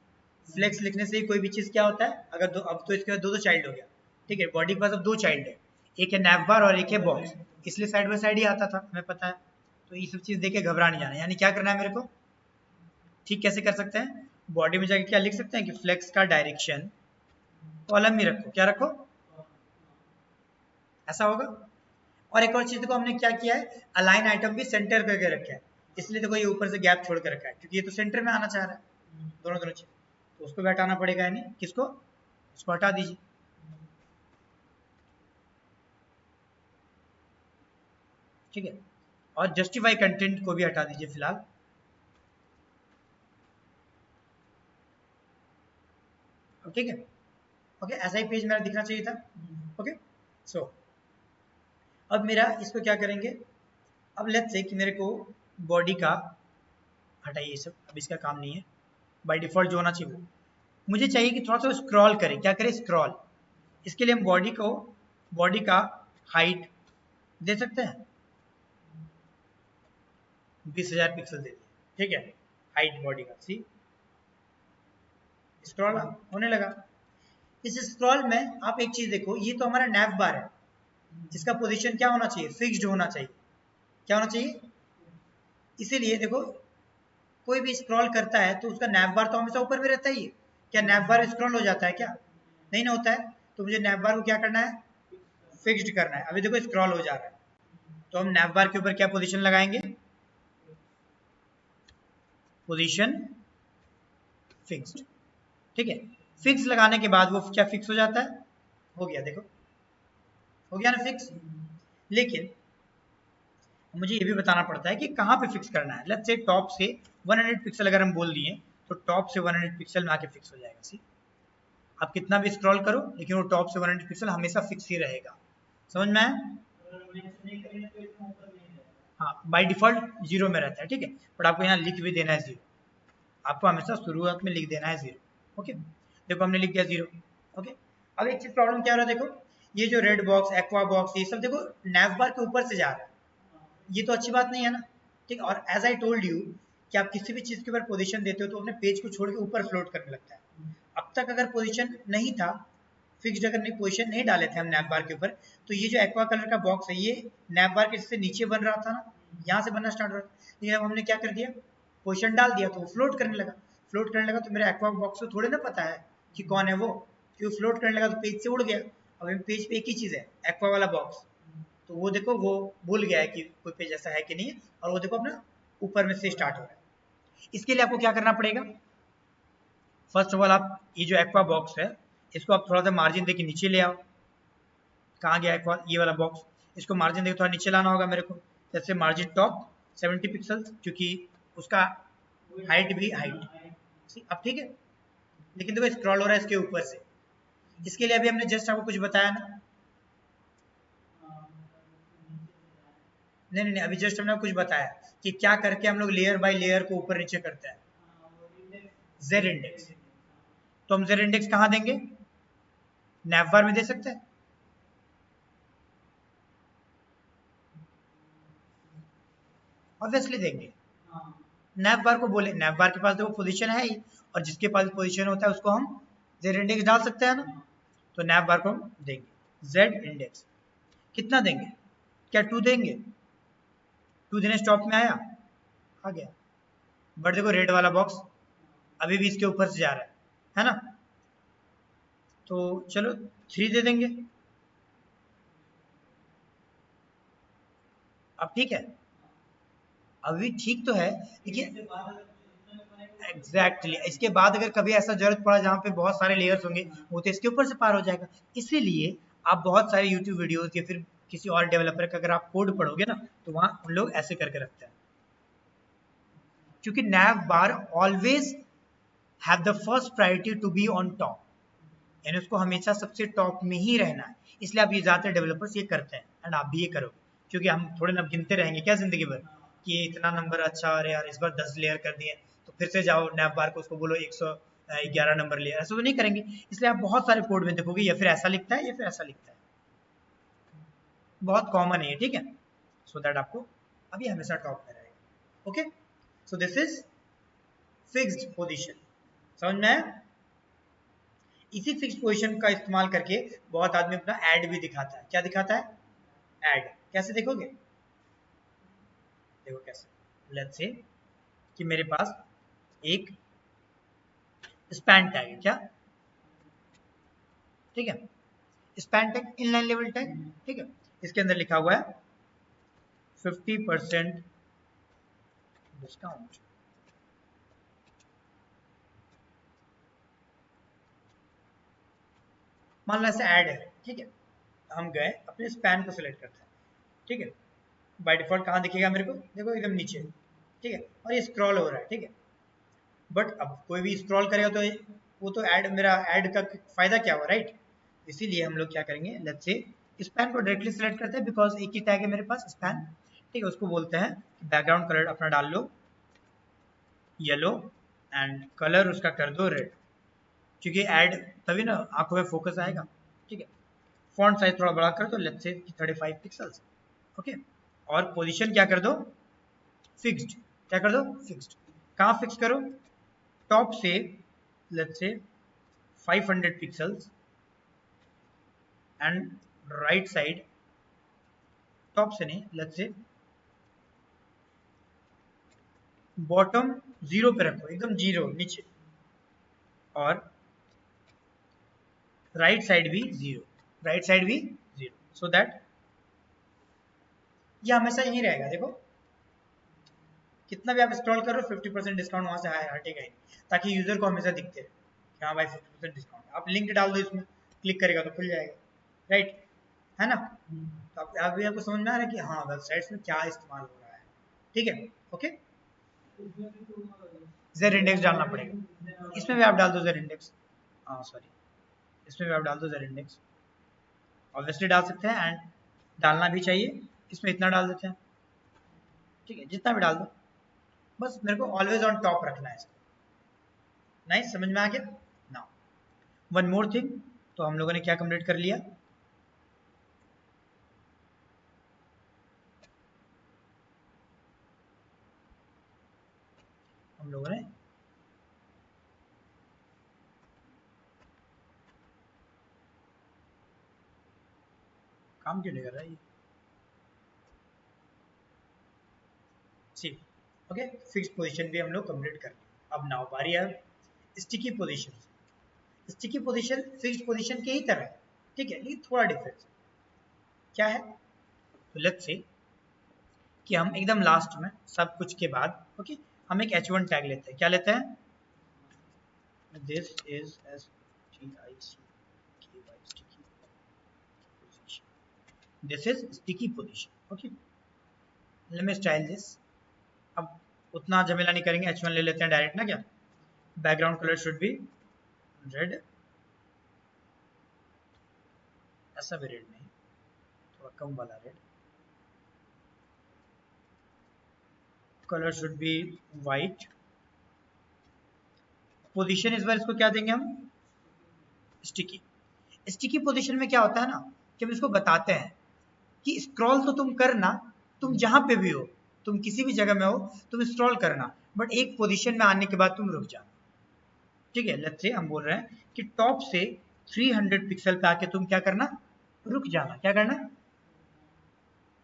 फ्लेक्स लिखने से ही कोई भी चीज क्या होता है, अगर दो, अब तो इसके बाद दो चाइल्ड हो गया, ठीक है। बॉडी के पास अब दो चाइल्ड है, एक है नैव बार और एक है बॉक्स, इसलिए साइड बाय साइड ही आता था, हमें पता है। तो ये सब चीज देख के घबरा नहीं जाना। यानी क्या करना है मेरे को? ठीक कैसे कर सकते हैं? बॉडी में जाके क्या लिख सकते हैं कि फ्लेक्स का डायरेक्शन कॉलम में रखो। क्या रखो? ऐसा होगा। और एक और चीज को हमने क्या किया है, अलाइन आइटम भी सेंटर करके रखा है, इसलिए देखो ये ऊपर से गैप छोड़ के रखा है क्योंकि ये तो सेंटर में आना चाह रहा है दोनों दोनों चीज, तो उसको भी हटाना पड़ेगा। यानी किसको? इसको हटा दीजिए, ठीक है। और जस्टिफाई कंटेंट को भी हटा दीजिए फिलहाल। ठीक है, ओके, ऐसा ही पेज मेरा दिखना चाहिए था। ओके, सो अब मेरा इसको क्या करेंगे, अब लेट्स से कि मेरे को बॉडी का हटाइए ये सब, अब इसका काम नहीं है। बाय डिफॉल्ट जो होना चाहिए वो मुझे चाहिए कि थोड़ा सा स्क्रॉल करें। क्या करें? स्क्रॉल। इसके लिए हम बॉडी का हाइट दे सकते हैं 20,000 पिक्सल दे दिए, ठीक है। हाइट बॉडी का, सी स्क्रॉल होने लगा। इस स्क्रॉल में आप एक चीज देखो, ये तो हमारा नैव बार है, इसका पोजीशन क्या होना चाहिए? फिक्स्ड होना चाहिए। क्या होना चाहिए? इसीलिए देखो कोई भी स्क्रॉल करता है तो उसका नैव बार तो हमेशा ऊपर में रहता ही है। क्या नैव बार स्क्रॉल हो जाता है क्या? नहीं ना होता है। तो मुझे नैव बार को क्या करना है? फिक्स्ड करना है। अभी देखो स्क्रॉल हो जा रहा है, तो हम नैव बार के ऊपर क्या पोजीशन लगाएंगे? पोजीशन फिक्स्ड, ठीक है। फिक्स लगाने के बाद वो क्या फिक्स हो जाता है? हो गया, देखो हो गया ना फिक्स। लेकिन मुझे ये भी बताना पड़ता है कि कहाँ पे फिक्स करना है। लेट्स से टॉप से 100 पिक्सल अगर हम बोल दिए तो टॉप से 100 पिक्सल में आके फिक्स हो जाएगा। सी, आप कितना भी स्क्रॉल करो लेकिन वो टॉप से 100 पिक्सल हमेशा फिक्स ही रहेगा। समझ में आया? हाँ, बाय डिफॉल्ट जीरो में रहता है, ठीक है। बट आपको यहाँ लिख भी देना है जीरो, आपको हमेशा शुरुआत में लिख देना है जीरो। ओके, देखो हमने लिख दिया जीरो। ओके, अब एक चीज प्रॉब्लम क्या हो रहा है, देखो ये जो रेड बॉक्स, एक्वा बॉक्स, ये सब देखो नैव बार के ऊपर से जा रहा है, ये तो अच्छी बात नहीं है ना, ठीक। और एज आई टोल्ड यू कि आप किसी भी चीज़ के ऊपर पोजीशन देते हो तो अपने पेज को छोड़ के ऊपर फ्लोट करने लगता है। अब तक अगर पोजीशन नहीं था, फिक्स्ड अगर नहीं पोजीशन नहीं डाले थे हम नैप बार के ऊपर, तो ये जो एक्वा कलर का बॉक्स है ये नैप बार के से नीचे बन रहा था ना, यहाँ से बनना स्टार्ट हो रहा था। लेकिन अब हमने क्या कर दिया, पोजीशन डाल दिया तो वो फ्लोट करने लगा। फ्लोट करने लगा तो मेरे एक्वा बॉक्स को थोड़े ना पता है कि कौन है वो, क्यों फ्लोट करने लगा तो पेज से उड़ गया। अब पेज पे एक ही चीज़ है, एक्वा वाला बॉक्स, तो वो देखो वो भूल गया है कि कोई पेज ऐसा है कि नहीं है, और वो देखो अपना ऊपर में से स्टार्ट हो रहा है। इसके लिए आपको क्या करना पड़ेगा, फर्स्ट ऑफ ऑल आप ये जो एक्वा बॉक्स है इसको आप थोड़ा सा मार्जिन देके नीचे ले आओ। कहाँ गया एक्वा, ये वाला बॉक्स, इसको मार्जिन देके थोड़ा नीचे लाना होगा मेरे को। जैसे मार्जिन टॉप 70 पिक्सल्स, क्योंकि उसका हाइट भी हाइट अब ठीक है। लेकिन देखो स्क्रॉल हो रहा है इसके ऊपर से, इसके लिए अभी हमने जस्ट आपको कुछ बताया ना, नहीं, अभी जस्ट हमने कुछ बताया कि क्या करके हम लोग लेयर बाय लेयर को ऊपर नीचे करते हैं, जेड इंडेक्स। तो हम जेड इंडेक्स कहाँ देंगे, नैव बार में दे सकते हैं, ऑब्वियसली देंगे। नैव बार को बोले, नैव बार के पास देखो पोजीशन है ही, और जिसके पास पोजीशन होता है उसको हम जेड इंडेक्स डाल सकते हैं ना, तो नैव बार को हम देंगे जेड इंडेक्स। कितना देंगे, क्या 2 देंगे, 2 देने स्टॉप में आया, आ गया। बट देखो रेड वाला बॉक्स अभी भी इसके ऊपर से जा रहा है ना, तो चलो 3 दे देंगे। अब ठीक है, अभी ठीक तो है, लेकिन एग्जैक्टली इसके बाद अगर कभी ऐसा जरूरत पड़ा जहाँ पे बहुत सारे लेयर्स होंगे, वो तो इसके ऊपर से पार हो जाएगा। इसीलिए आप बहुत सारे यूट्यूब वीडियोस या फिर किसी और डेवलपर का अगर आप कोड पढ़ोगे ना, तो वहाँ उन लोग ऐसे करके रखते हैं, क्योंकि nav bar always have the first priority to be on top, यानी उसको हमेशा सबसे टॉप में ही रहना है। इसलिए आप ये ज़्यादातर डेवलपर्स ये करते हैं, एंड आप भी ये करोगे, क्योंकि हम थोड़े ना गिनते रहेंगे क्या जिंदगी भर कि इतना नंबर अच्छा, अरे यार इस बार 10 लेयर कर दिए, तो फिर से जाओ नैव बार को उसको बोलो 111 नंबर लेयर, ऐसा तो नहीं करेंगे। इसलिए आप बहुत सारे कोड में देखोगे या फिर ऐसा लिखता है या फिर ऐसा लिखता है, बहुत कॉमन है ये, ठीक है। सो दैट आपको अभी हमेशा टॉप में रहेगा। Okay, so this is fixed position, समझ में आया। इसी फिक्स्ड पोजीशन का इस्तेमाल करके बहुत आदमी अपना ऐड भी दिखाता है। क्या दिखाता है, ऐड। कैसे देखोगे, देखो कैसे, लेट्स से कि मेरे पास एक स्पैन टैग है, क्या, ठीक है, span tag inline level tag, ठीक है। इसके अंदर लिखा हुआ है 50% डिस्काउंट। मान लो ऐसे ऐड है, ठीक है, हम गए अपने स्पैन को सिलेक्ट करते हैं, ठीक है। बाय डिफॉल्ट कहाँ दिखेगा मेरे को, देखो एकदम नीचे, ठीक है, और ये स्क्रॉल हो रहा है, ठीक है। बट अब कोई भी स्क्रॉल करेगा तो वो तो ऐड, मेरा ऐड का फायदा क्या हुआ, राइट। इसीलिए हम लोग क्या करेंगे, लेट्स से स्पैन को डायरेक्टली सिलेक्ट करते हैं, बिकॉज एक ही टैग है मेरे पास स्पैन, ठीक है। उसको बोलते हैं बैकग्राउंड कलर अपना डाल लो येलो, एंड कलर उसका कर दो रेड, क्योंकि ऐड तभी ना आंखों में फोकस आएगा, ठीक है। फॉन्ट साइज थोड़ा बड़ा कर दो, लेट्स से 35 पिक्सल्स, ओके। और पोजीशन क्या कर दो, फिक्स्ड, क्या कर दो, फिक्स्ड। कहाँ फिक्स करो, टॉप से let's say 500 pixels, and right side, top से नहीं, लेट्स से बॉटम 0 पे रखो, एकदम 0 नीचे, और राइट साइड भी 0, राइट साइड भी 0, सो दैट ये हमेशा यही रहेगा। देखो कितना भी आप स्क्रॉल करो 50% डिस्काउंट वहां से हटेगा ही, ताकि यूजर को हमेशा दिखते रहे कि हाँ भाई 50% डिस्काउंट। आप लिंक डाल दो इसमें, क्लिक करेगा तो खुल जाएगा, राइट, है ना। तो अभी आपको समझ में आ रहा है कि हाँ वेबसाइट्स में क्या इस्तेमाल हो रहा है, ठीक है, ओके। जेड इंडेक्स डालना पड़ेगा, इसमें भी आप डाल दो जेड इंडेक्स, हाँ सॉरी, इसमें भी आप डाल दो जेड इंडेक्स, ऑब्वियसली डाल सकते हैं, एंड डालना भी चाहिए। इसमें इतना डाल देते हैं, ठीक है, जितना भी डाल दो, बस मेरे को ऑलवेज ऑन टॉप रखना है इसको। नाइस, समझ में आ गया। नाउ वन मोर थिंग, तो हम लोगों ने क्या कंप्लीट कर लिया, हम लोगों ने काम क्यों नहीं कर रहा है ये? ठीक, ओके, फिक्स पोजीशन भी हम लोग कंप्लीट कर लिया। अब नाउ बारी है sticky position. Sticky position fixed position के ही तरह है, ठीक है, लेकिन थोड़ा डिफरेंस क्या है। तो लेट्स से कि हम एकदम लास्ट में सब कुछ के बाद ओके हम एक h1 टैग लेते हैं। क्या लेते हैं? This is STICKY sticky position. This is sticky position. Okay, let me style this. अब उतना झमेला नहीं करेंगे, h1 ले लेते हैं डायरेक्ट ना। क्या background colour should be red, ऐसा भी रेड नहीं, थोड़ा कम वाला red. Colour should be white. Position इस बार इसको क्या देंगे हम? स्टिकी। स्टिकी पोजीशन में क्या होता है ना कि हम इसको बताते हैं कि स्क्रॉल तो तुम करना, तुम जहां पे भी हो, तुम किसी भी जगह में हो, तुम स्क्रॉल करना, बट एक पोजीशन में आने के बाद तुम रुक जाना। ठीक है, लेट्स से हम बोल रहे हैं कि टॉप से 300 पिक्सल पे आके तुम क्या करना? रुक जाना। क्या करना?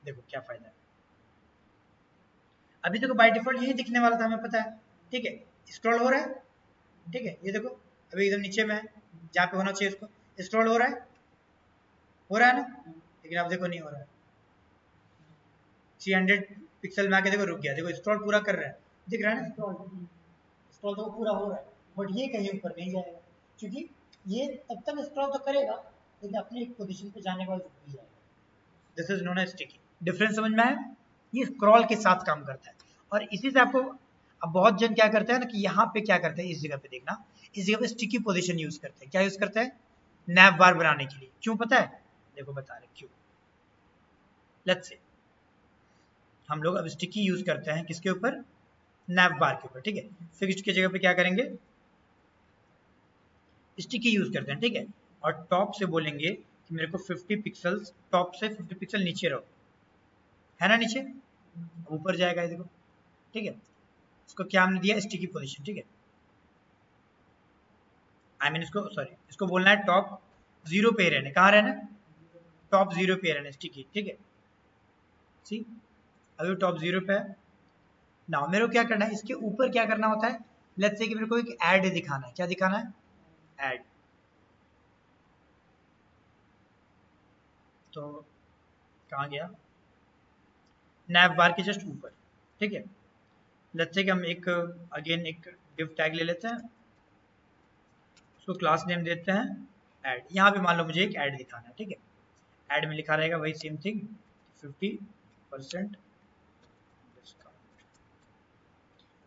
देखो क्या फायदा है। अभी देखो बाय डिफॉल्ट यही दिखने वाला था, हमें पता है, ठीक है, स्क्रॉल हो रहा है, ठीक है, ये देखो अभी एकदम नीचे में है जहाँ पे होना चाहिए, उसको स्क्रॉल हो रहा है ना, लेकिन अब देखो नहीं हो रहा है। 300 पिक्सल में आके देखो रुक गया, देखो स्क्रॉल पूरा कर रहा है, दिख रहा है ना स्क्रॉल, स्क्रॉल तो पूरा हो रहा है, बट ये कहीं ऊपर नहीं जाएगा, क्योंकि ये तब तक स्क्रॉल तो करेगा लेकिन अपने एक पोजीशन पे जाने के बाद रुक भी जाएगा। This is known as sticky. Difference समझ में आया? ये स्क्रॉल के साथ काम करता है, और इसी से आपको अब बहुत जन क्या करते हैं ना कि यहाँ पे क्या करते हैं, इस जगह पे देखना, इस जगह पे स्टिकी पोजीशन यूज करते हैं। क्या यूज करते हैं? नैव बार बनाने के लिए। क्यों पता है? देखो बता रहे क्यों। लेट्स से हम लोग अब स्टिकी यूज करते हैं किसके ऊपर? नैव बार के ऊपर, ठीक है। फिक्स्ड की जगह पे क्या करेंगे? स्टिकी यूज करते हैं, ठीक है। और टॉप से बोलेंगे कि मेरे को 50 पिक्सल्स, टॉप से 50 पिक्सल नीचे रहो, है ना, नीचे ऊपर जाएगा, देखो, ठीक है। इसको क्या हमने दिया? स्टिकी पोजीशन, ठीक है। आई मीन इसको सॉरी, इसको बोलना है टॉप 0 पे रहने। कहाँ रहना? टॉप 0 पे रहने, स्टिकी, ठीक है। सी अभी टॉप 0 पे है ना। मेरे को क्या करना है? इसके ऊपर क्या करना होता है? लेट्स से कि मेरे को एक ऐड दिखाना है। क्या दिखाना है? ऐड। तो कहाँ गया? नैव बार के जस्ट ऊपर, ठीक है। लेट्स से कि हम एक अगेन एक डिव टैग ले लेते हैं, उसको क्लास नेम देते हैं ऐड। यहाँ पे मान लो मुझे एक ऐड दिखाना है, ठीक है। ऐड में लिखा रहेगा वही सेम थिंग, 50% डिस्काउंट।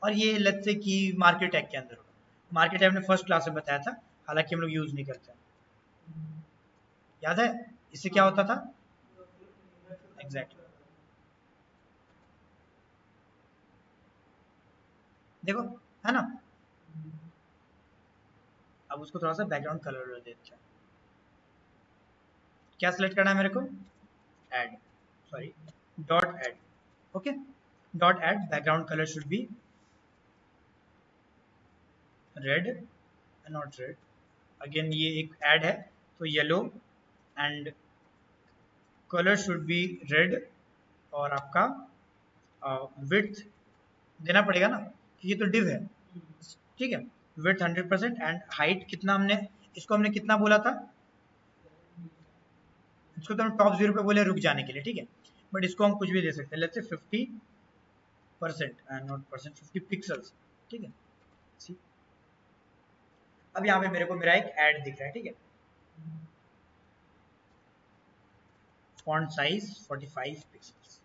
और ये लेट्स से कि मार्केट टैग के अंदर होगा। मार्केट टैग हमने फर्स्ट क्लास में बताया था, हालांकि हम लोग यूज नहीं करते, याद है? इससे क्या होता था? एग्जैक्टली, देखो, है ना। अब उसको थोड़ा सा बैकग्राउंड कलर देते हैं। क्या सिलेक्ट करना है मेरे को? Add, sorry, dot add, okay. Dot add background colour should be red, not red, again ये एक ऐड है तो yellow, and colour should be red, और आपका विड्थ देना पड़ेगा ना, कि ये तो डिव है, ठीक है। विड्थ 100% एंड हाइट कितना हमने, इसको हमने कितना बोला था? इसको तो हम टॉप 0 पे बोले रुक जाने के लिए, ठीक है, बट इसको हम कुछ भी दे सकते हैं। Let's say 50% and not percent, 50 pixels, ठीक है। सी अब यहाँ पे मेरे को मेरा एक ऐड दिख रहा है, ठीक है। Font size 45 pixels.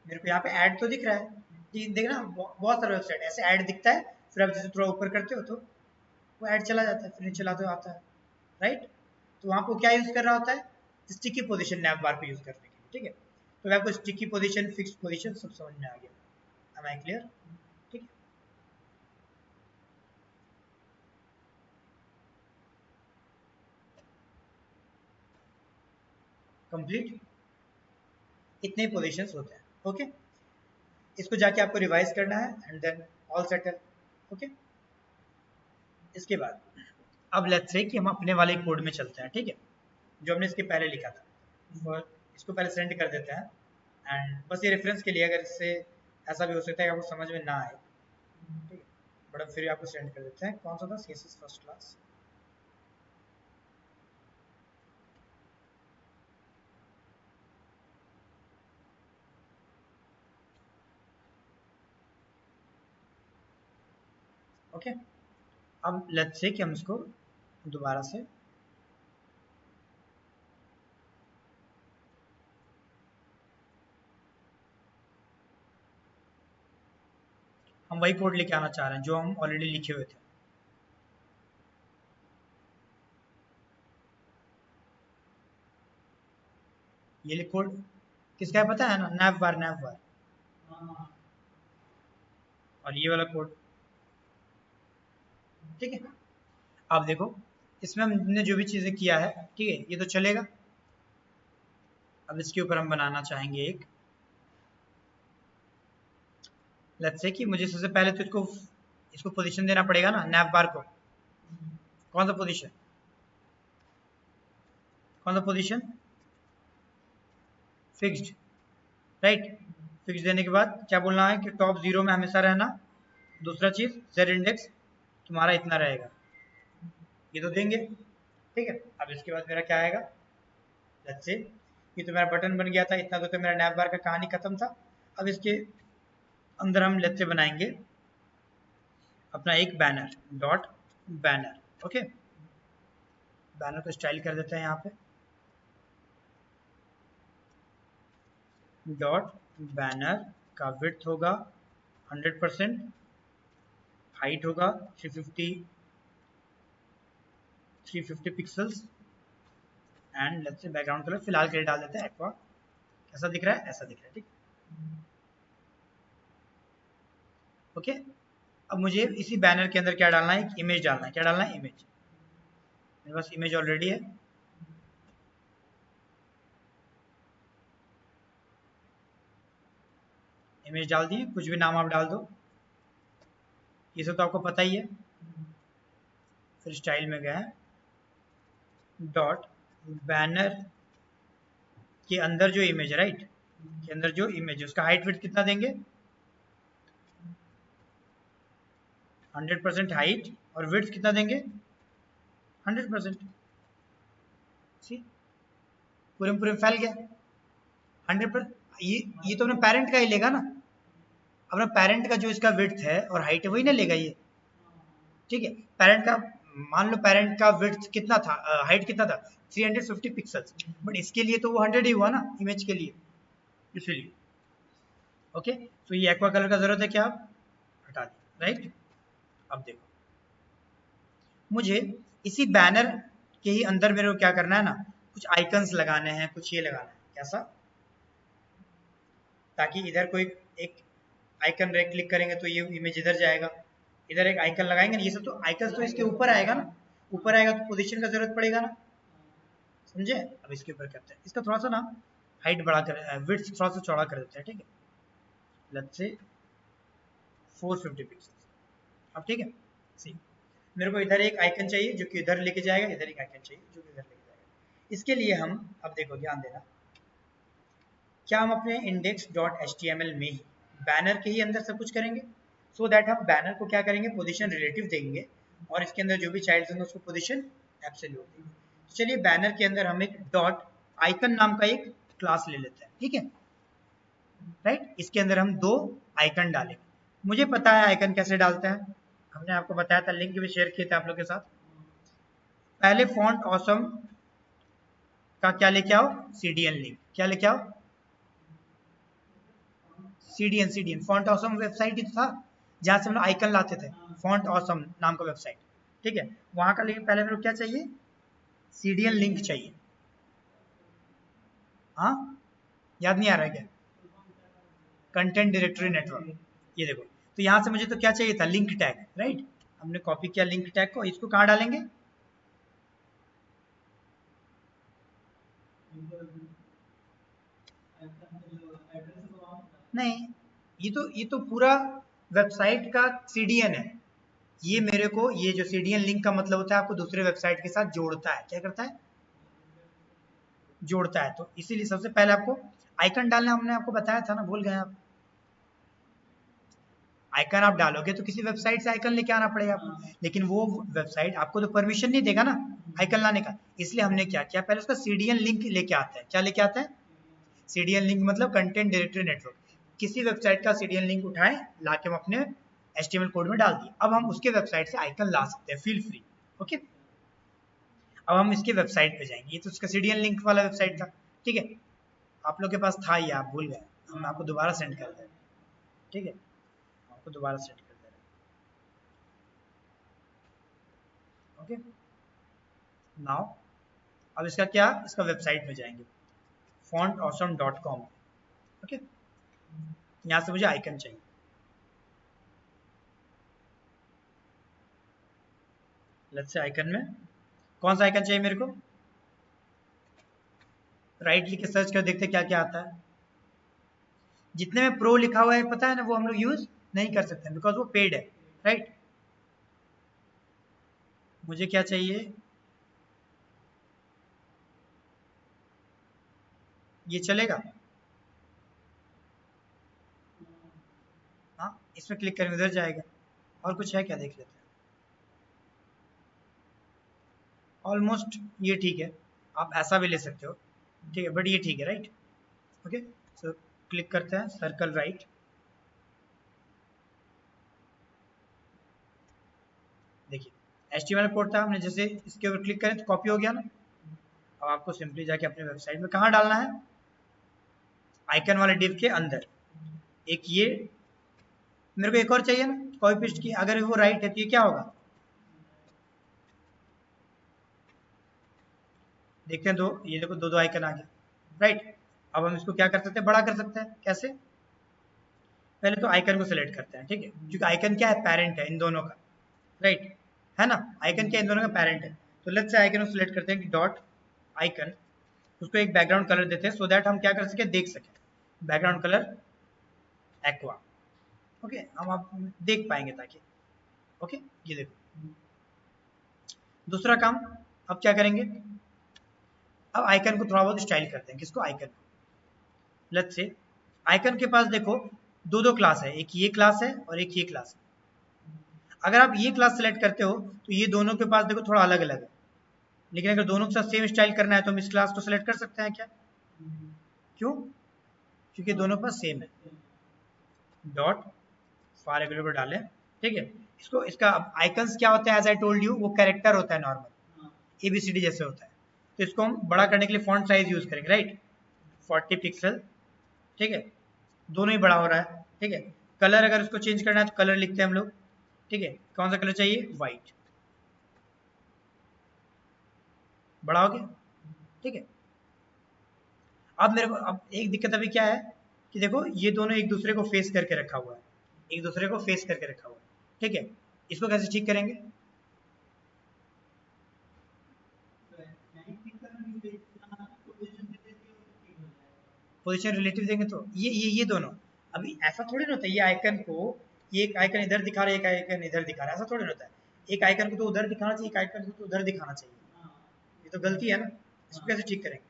मेरे को यहाँ पे ऐड तो दिख रहा है, देखना बहुत सारे वेबसाइट ऐसे ऐड दिखता है, फिर आप जैसे थोड़ा ऊपर करते हो तो वो ऐड चला जाता है, फिर नीचे लाते हो आता है, राइट। तो वहाँ को क्या यूज कर रहा होता है? स्टिकी पोजीशन नैव बार पे यूज करने के लिए, ठीक है। तो आपको स्टिकी पोजीशन, फिक्स्ड पोजीशन सब समझ में आ गया। Am I clear? ठीक है, कंप्लीट। इतने पोजीशंस होते हैं, ओके। इसको जाके आपको रिवाइज करना है and then all settle. Okay, इसके बाद अब लेट्स से कि हम अपने वाले कोड में चलते हैं, ठीक है, जो हमने इसके पहले लिखा था। और इसको पहले सेंड कर देते हैं एंड बस ये रेफरेंस के लिए, अगर इससे ऐसा भी हो सकता है कि आपको समझ में ना आए, ठीक है, बट अब फिर आपको सेंड कर देते हैं। कौन सा था? CSS first class. ओके, अब लेट्स से कि हम इसको दोबारा से हम वही कोड लेके आना चाह रहे हैं जो हम ऑलरेडी लिखे हुए थे। ये कोड किसका है पता है ना? नैव बार, नैव बार। और ये वाला कोड, ठीक है। अब देखो इसमें हमने जो भी चीजें किया है, ठीक है, ये तो चलेगा। अब इसके ऊपर हम बनाना चाहेंगे एक, लेट्स से कि मुझे सबसे पहले तो इसको पोजीशन देना पड़ेगा ना, नैव बार को। कौन सा पोजीशन? कौन सा पोजीशन? Fixed, right. फिक्स देने के बाद क्या बोलना है कि टॉप 0 में हमेशा रहना। दूसरा चीज जेड इंडेक्स तुम्हारा इतना रहेगा, ये तो देंगे, ठीक है। अब इसके बाद मेरा क्या आएगा? लेट्स से ये तो मेरा बटन बन गया था, इतना तो मेरा नैव बार का कहानी खत्म था। अब इसके अंदर हम लेट्स से बनाएंगे अपना एक banner, dot banner. Okay, banner को स्टाइल कर देते हैं यहाँ पे, डॉट बैनर का विड्थ होगा 100%, हाइट होगा 350 pixels and let's say background colour फिलहाल के लिए डाल देते हैं एक्वा। कैसा दिख रहा है? ऐसा दिख रहा है, ठीक। ओके, अब मुझे इसी बैनर के अंदर क्या डालना है? एक इमेज डालना है। क्या डालना है? इमेज। मेरे पास इमेज ऑलरेडी है, इमेज डाल दिए, कुछ भी नाम आप डाल दो, ये सब तो आपको पता ही है। फिर स्टाइल में गए, डॉट बैनर के अंदर जो इमेज है, राइट, के अंदर जो इमेज है उसका हाइट विड्थ कितना देंगे? 100% हाइट, और विड्थ कितना देंगे? 100%। सी, पूरे में पूरे में फैल गया 100%। ये तो अपने पेरेंट का ही लेगा ना, अपना पेरेंट का जो इसका विड्थ है और हाइट है वही ना लेगा ये, ठीक है। पेरेंट का मान लो, पेरेंट का विड्थ कितना था, हाइट कितना था? 350 पिक्सल्स, बट इसके लिए तो वो 100 ही हुआ ना इमेज के लिए, इसलिए। ओके, तो ये एक्वा कलर का जरूरत है क्या? आप हटा दिए, राइट। अब देखो मुझे इसी बैनर के ही अंदर मेरे को क्या करना है ना, कुछ आइकन्स लगाने हैं, कुछ ये लगाना है। कैसा? ताकि इधर कोई एक आइकन राइट क्लिक करेंगे तो ये इमेज इधर जाएगा, इधर एक आइकन लगाएंगे, ये सब तो आइकन तो इसके ऊपर आएगा ना, ऊपर आएगा तो पोजीशन का जरूरत पड़ेगा ना, समझे। अब इसके ऊपर करते हैं, इसका थोड़ा सा ना हाइट बढ़ा कर, विड्थ थोड़ा सा चौड़ा कर देते हैं, ठीक है, लेट्स से 450 पिक्सल। अब ठीक है, सी, मेरे को इधर एक आइकन चाहिए जो कि इधर लेके जाएगा, इधर एक आइकन चाहिए जो कि इधर लेके जाएगा। इसके लिए हम, अब देखो ध्यान देना, क्या हम अपने index डॉट एच में ही बैनर के ही अंदर सब कुछ करेंगे, सो दैट हम बैनर को क्या करेंगे? पोजीशन रिलेटिव देंगे और इसके अंदर जो भी चाइल्ड होंगे उसको पोजीशन एब्सोल्यूट देंगे। तो चलिए बैनर के अंदर हम एक डॉट आइकन नाम का एक क्लास ले लेते हैं, ठीक है, राइट। इसके अंदर हम 2 आइकन डालेंगे। मुझे पता है आइकन कैसे डालते हैं, हमने आपको बताया था, लिंक भी शेयर किए थे आप लोग के साथ। पहले फॉन्ट ऑसम का क्या लेके आओ? CDN link. क्या लेके आओ? CDN फॉन्ट ऑसम वेबसाइट ही तो था जहां से हम लोग आइकन लाते थे, फॉन्ट ऑसम नाम का वेबसाइट, ठीक है। वहां का लिंक पहले मेरे को क्या चाहिए? CDN लिंक चाहिए। हाँ, याद नहीं आ रहा है क्या? कंटेंट डायरेक्टरी नेटवर्क, ये देखो। तो यहाँ से मुझे तो क्या चाहिए था? Link tag, right. हमने कॉपी किया लिंक टैग को, इसको कहाँ डालेंगे? नहीं, ये तो पूरा वेबसाइट का सीडीएन है। ये मेरे को, ये जो सीडीएन लिंक का मतलब होता है आपको दूसरे वेबसाइट के साथ जोड़ता है। क्या करता है? जोड़ता है। तो इसीलिए सबसे पहले आपको आइकन डालना हमने आपको बताया था ना, भूल गए आप? आइकन आप डालोगे तो किसी वेबसाइट से आइकन लेके आना पड़ेगा आपको, लेकिन वो वेबसाइट आपको तो परमिशन नहीं देगा ना आइकन लाने का। इसलिए हमने क्या किया, पहले उसका सीडीएन लिंक लेके आता है। क्या लेके आता है? सीडीएन लिंक मतलब कंटेंट डायरेक्टरी नेटवर्क। किसी वेबसाइट का सीडीएन लिंक उठाए, लाके हम अपने एचटीएमएल कोड में डाल दिए। अब हम उसके वेबसाइट से आइकन ला सकते हैं, फील फ्री। ओके, अब हम इसके वेबसाइट पे जाएंगे। ये तो उसका सीडीएन लिंक वाला वेबसाइट था, ठीक है। आप लोग के पास था, ये आप भूल गए, हम आपको दोबारा सेंड कर दें। ठीक है, आपको दोबारा सेंड कर दे रहे हैं। ओके, नाउ अब इसका क्या, इसका वेबसाइट में जाएंगे fontawesome.com। ओके, यहाँ से मुझे आइकन चाहिए। लेट्स से आइकन में कौन सा आइकन चाहिए मेरे को? राइट लिख के सर्च कर देखते क्या क्या आता है। जितने में प्रो लिखा हुआ है पता है ना, वो हम लोग यूज नहीं कर सकते बिकॉज वो पेड है, राइट। मुझे क्या चाहिए? ये चलेगा? हाँ, इसमें क्लिक करेंगे उधर जाएगा। और कुछ है क्या, देख लेते हैं। ऑलमोस्ट ये ठीक है, आप ऐसा भी ले सकते हो, ठीक है, बट ये ठीक है, राइट। ओके, सो क्लिक करते हैं सर्कल राइट। देखिए HTML कोड था, हमने जैसे इसके ऊपर क्लिक करें तो कॉपी हो गया ना। अब आपको सिंपली जाके अपने वेबसाइट में कहाँ डालना है? आइकन वाले डिव के अंदर। एक ये मेरे को एक और चाहिए ना, कॉपी पेस्ट की। अगर वो राइट है तो ये क्या होगा? देखते हैं, दो, ये देखो दो दो आइकन आ गया, राइट। अब हम इसको क्या कर सकते हैं, बड़ा कर सकते हैं। कैसे? पहले तो आइकन को सिलेक्ट करते हैं, ठीक है, क्योंकि आइकन क्या है, पेरेंट है इन दोनों का, राइट, है ना। आइकन क्या इन दोनों का पेरेंट है। तो लेट्स से आइकन को सिलेक्ट करते हैं कि डॉट आइकन, उसको एक बैकग्राउंड कलर देते हैं सो दैट हम क्या कर सके, देख सके। Background colour aqua. ओके, हम आप देख पाएंगे ताकि। ओके, ये देखो दूसरा काम। अब क्या करेंगे, अब आइकन को थोड़ा बहुत स्टाइल करते हैं। किसको? आइकन को। लेट्स से आइकन के पास देखो दो दो क्लास है, एक ये क्लास है और एक ये क्लास है। अगर आप ये क्लास सेलेक्ट करते हो तो ये दोनों के पास देखो थोड़ा अलग अलग है, लेकिन अगर दोनों के साथ सेम स्टाइल करना है तो हम इस क्लास को सेलेक्ट कर सकते हैं क्या? क्यों? क्योंकि दोनों के पास सेम है। डॉट फॉर रेगुलर डालें, ठीक है। इसको, इसका आइकन्स क्या होता है, एज आई टोल्ड यू, वो कैरेक्टर होता है नॉर्मल ABCD जैसे होता है। तो इसको हम बड़ा करने के लिए फॉन्ट साइज यूज करेंगे, राइट, 40 पिक्सल, ठीक है। दोनों ही बड़ा हो रहा है, ठीक है। कलर अगर उसको चेंज करना है तो कलर लिखते हैं हम लोग, ठीक है। कौन सा कलर चाहिए? व्हाइट। बड़ा हो गया, ठीक है। अब मेरे को, अब एक दिक्कत अभी क्या है कि देखो ये दोनों एक दूसरे को फेस करके रखा हुआ है, एक दूसरे को फेस करके रखा हुआ है, ठीक है। इसको कैसे ठीक करेंगे? पोजीशन रिलेटिव देंगे तो ये दोनों, अभी ऐसा थोड़ी ना होता है। ये आइकन को, ये एक आइकन इधर दिखा रहा है, एक आइकन इधर दिखा रहा है, ऐसा थोड़ी ना होता है। एक आइकन को तो उधर दिखाना चाहिए, एक आइकन को तो उधर दिखाना चाहिए। ये तो गलती है ना। इसको कैसे ठीक करेंगे?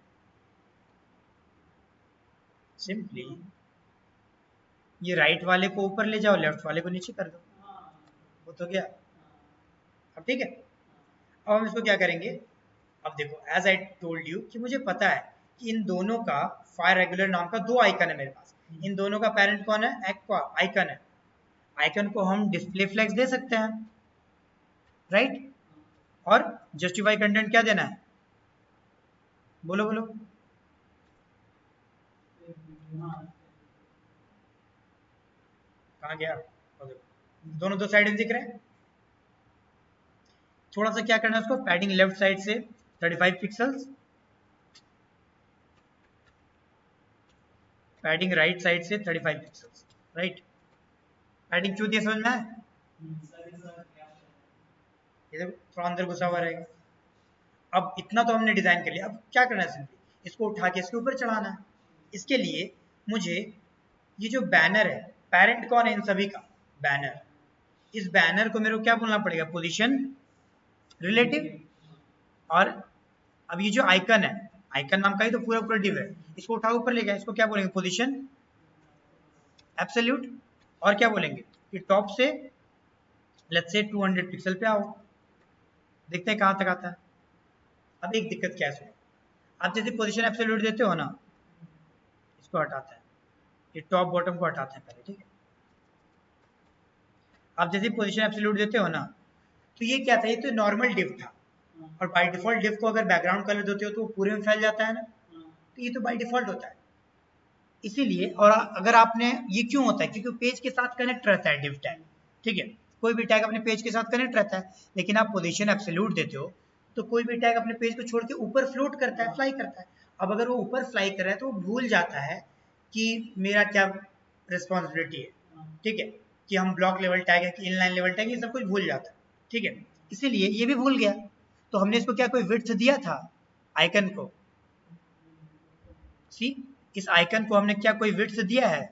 सिंपली ये राइट वाले को ऊपर ले जाओ, लेफ्ट वाले को नीचे कर दो, वो तो गया। अब ठीक है, अब हम इसको क्या करेंगे? अब देखो एज आई टोल्ड यू कि मुझे पता है कि इन दोनों का फायर रेगुलर नाम का दो आइकन है मेरे पास। इन दोनों का पेरेंट कौन है? एक्वा आइकन है। आइकन को हम डिस्प्ले फ्लेक्स दे सकते हैं, राइट। और जस्टिफाई कंटेंट क्या देना है? बोलो बोलो। कहाँ गया? और देखो, दोनों दो साइड दिख रहे हैं। थोड़ा सा क्या करना है उसको, पैडिंग लेफ्ट साइड से 35 पिक्सल्स, पैडिंग राइट साइड से 35 पिक्सल्स, राइट। पैडिंग क्यों दिया समझ में आया? ये देखो थोड़ा अंदर घुसा हुआ रहेगा। अब इतना तो हमने डिजाइन कर लिया, अब क्या करना है, सिंपली इसको उठा के इसके ऊपर चढ़ाना है। इसके लिए मुझे ये जो बैनर है, पेरेंट कौन है इन सभी का? बैनर। इस बैनर को मेरे को क्या बोलना पड़ेगा? Position relative. और अब ये जो आइकन है, आइकन नाम का ही तो पूरा पूरा डिव है, इसको उठाओ ऊपर ले गया, इसको क्या बोलेंगे? Position absolute. और क्या बोलेंगे कि टॉप से लेट्स से 200 पिक्सल पे आओ, देखते हैं कहाँ तक आता है। अब एक दिक्कत क्या है, आप जैसे पोजीशन एब्सोल्यूट देते हो ना, इसको हटाते हैं, ये टॉप बॉटम को हटाते हैं पहले, ठीक है। आप जैसे पोजीशन एब्सोल्यूट देते हो ना, तो ये क्या था? ये तो नॉर्मल डिव था, और बाय डिफॉल्ट डिव को अगर बैकग्राउंड कलर देते हो तो वो पूरे में फैल जाता है ना, तो ये तो बाय डिफॉल्ट होता है। इसीलिए, और अगर आपने, ये क्यों होता है? क्योंकि पेज के साथ कनेक्ट रहता है डिव टैग, ठीक है। कोई भी टैग अपने पेज के साथ कनेक्ट रहता है, लेकिन आप पोजीशन एब्सोल्यूट देते हो तो कोई भी टैग अपने पेज को छोड़ के ऊपर फ्लोट करता है, फ्लाई करता है। अब अगर वो ऊपर फ्लाई कर रहा है तो वो भूल जाता है कि मेरा क्या रिस्पॉन्सिबिलिटी है, ठीक है, कि हम ब्लॉक लेवल टैग है कि इनलाइन लेवल टैग, ये सब कुछ भूल जाता है, ठीक है। इसीलिए ये भी भूल गया, तो हमने इसको क्या कोई विड्थ दिया था आइकन को? सी, इस आइकन को हमने क्या कोई विड्थ दिया है?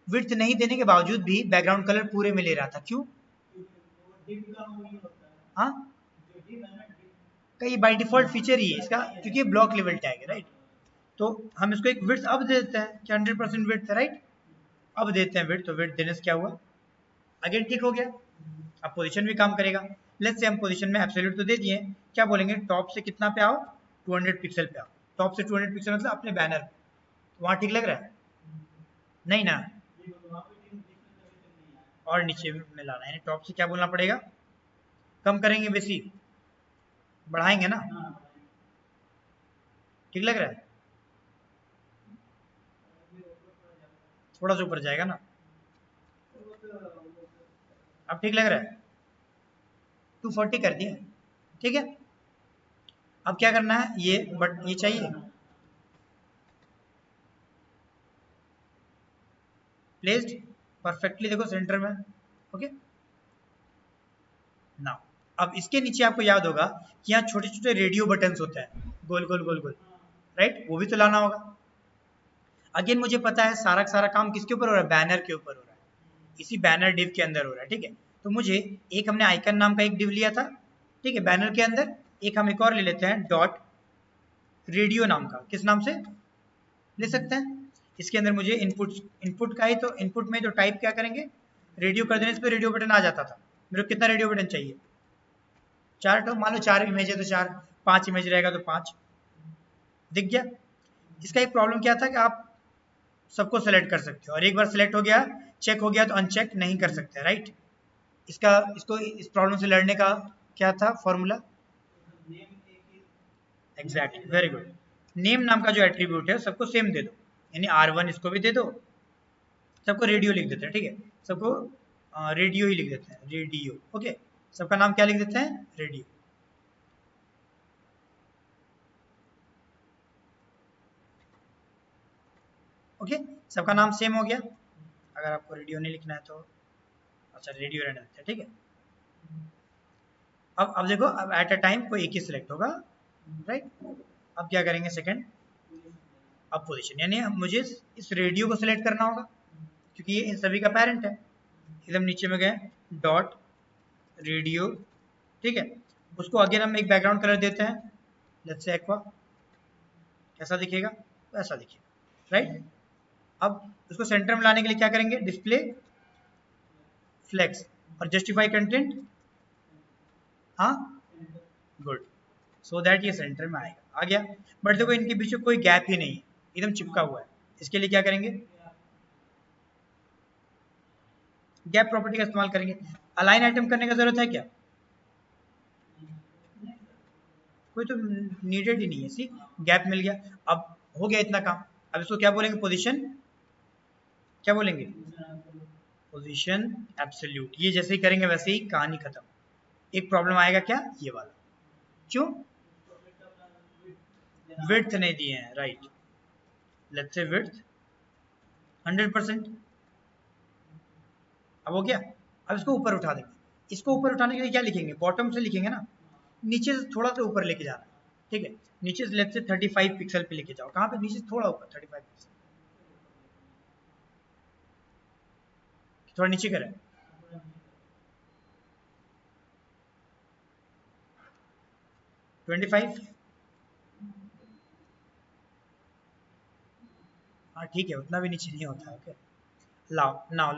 विड्थ नहीं देने के बावजूद भी बैकग्राउंड कलर पूरे में ले रहा था, क्यों? हाँ, ये बाय डिफॉल्ट फीचर ही है इसका, क्योंकि ये ब्लॉक लेवल टैग है, राइट। तो हम इसको एक विड्थ अब दे देते हैं कि 100% विड्थ है, राइट। अब देते हैं विड्थ, तो विड्थ देने से क्या हुआ? अगेन ठीक हो गया, अब पोजीशन भी काम करेगा। लेट्स से हम पोजीशन में एब्सोल्यूट तो दे दिए, क्या बोलेंगे? टॉप से कितना पे आओ? 200 पिक्सल पे आओ। टॉप से 200 पिक्सल मतलब अपने बैनर पे, तो वहाँ ठीक लग रहा है? नहीं ना, और नीचे में लाना है, यानी टॉप से क्या बोलना पड़ेगा? कम करेंगे बेसी, बढ़ाएंगे ना, ठीक लग रहा है? थोड़ा सा ऊपर जाएगा ना, अब ठीक लग रहा है? 240 कर दिए, ठीक है। अब क्या करना है? ये बट ये चाहिए प्लेस्ड परफेक्टली, देखो सेंटर में, ओके। नाउ अब इसके नीचे आपको याद होगा कि यहाँ छोटे छोटे रेडियो बटन्स होते हैं, गोल गोल गोल गोल, राइट, वो भी तो लाना होगा। अगेन मुझे पता है सारा का सारा काम किसके ऊपर हो रहा है? बैनर के ऊपर हो रहा है, इसी बैनर डिव के अंदर हो रहा है, ठीक है। तो मुझे एक, हमने आइकन नाम का एक डिव लिया था, ठीक है, बैनर के अंदर। एक हम एक और ले लेते हैं, डॉट रेडियो नाम का, किस नाम से ले सकते हैं? इसके अंदर मुझे इनपुट का ही, तो इनपुट में जो टाइप क्या करेंगे? रेडियो कर देने से रेडियो बटन आ जाता था। मेरे को कितना रेडियो बटन चाहिए? 4, तो मान लो 4 इमेज है तो 4, 5 इमेज रहेगा तो 5, दिख गया। इसका एक प्रॉब्लम क्या था कि आप सबको सेलेक्ट कर सकते हो, और एक बार सेलेक्ट हो गया, चेक हो गया, तो अनचेक नहीं कर सकते, राइट। इसको इस प्रॉब्लम से लड़ने का क्या था formula? Exactly, very good. Name नाम का जो एट्रीब्यूट है सबको सेम दे दो, यानी R1 इसको भी दे दो, सबको रेडियो लिख देते हैं, ठीक है, सबको रेडियो ही लिख देते हैं, रेडियो, ओके। सबका नाम क्या लिख देते हैं? रेडियो। ओके, सबका नाम सेम हो गया। अगर आपको रेडियो नहीं लिखना है तो अच्छा रेडियो रहने देते हैं, ठीक है। अब देखो, अब एट अ टाइम कोई एक ही सिलेक्ट होगा, राइट। अब क्या करेंगे? सेकंड, अब पोजीशन, यानी मुझे इस रेडियो को सिलेक्ट करना होगा क्योंकि ये इन सभी का पेरेंट है। एकदम नीचे में गए, डॉट रेडियो, ठीक है। उसको अगेन हम एक बैकग्राउंड कलर देते हैं, लेट्स से एक्वा। कैसा दिखेगा? ऐसा दिखेगा, राइट। अब उसको सेंटर में लाने के लिए क्या करेंगे? डिस्प्ले फ्लेक्स और जस्टिफाई कंटेंट, हाँ, गुड, सो दैट ये सेंटर में आएगा, आ गया। बट देखो इनके बीच में कोई गैप ही नहीं है, एकदम चिपका हुआ है। इसके लिए क्या करेंगे? गैप प्रॉपर्टी का इस्तेमाल करेंगे। अलाइन आइटम करने का जरूरत है क्या? कोई तो नीडेड ही नहीं है, सी, गैप मिल गया। अब हो गया इतना काम। अब इसको क्या बोलेंगे? पोजीशन, क्या बोलेंगे? Position absolute. ये जैसे ही करेंगे वैसे ही कहानी खत्म। एक प्रॉब्लम आएगा, क्या? ये वाला, क्यों? विड्थ नहीं दिए हैं, राइट। Let's say width 100%। अब हो गया। अब इसको ऊपर उठा देंगे। इसको ऊपर उठाने के लिए क्या लिखेंगे? बॉटम से लिखेंगे ना, नीचे से थोड़ा सा ऊपर लेके जाना, ठीक है। नीचे से लेट्स से 35 पिक्सल पे लेके जाओ। कहाँ पे? नीचे से थोड़ा ऊपर, 35 पिक्सल। थोड़ा नीचे करें, 25। हाँ ठीक है, उतना भी नीचे नहीं होता। ओके, नाउ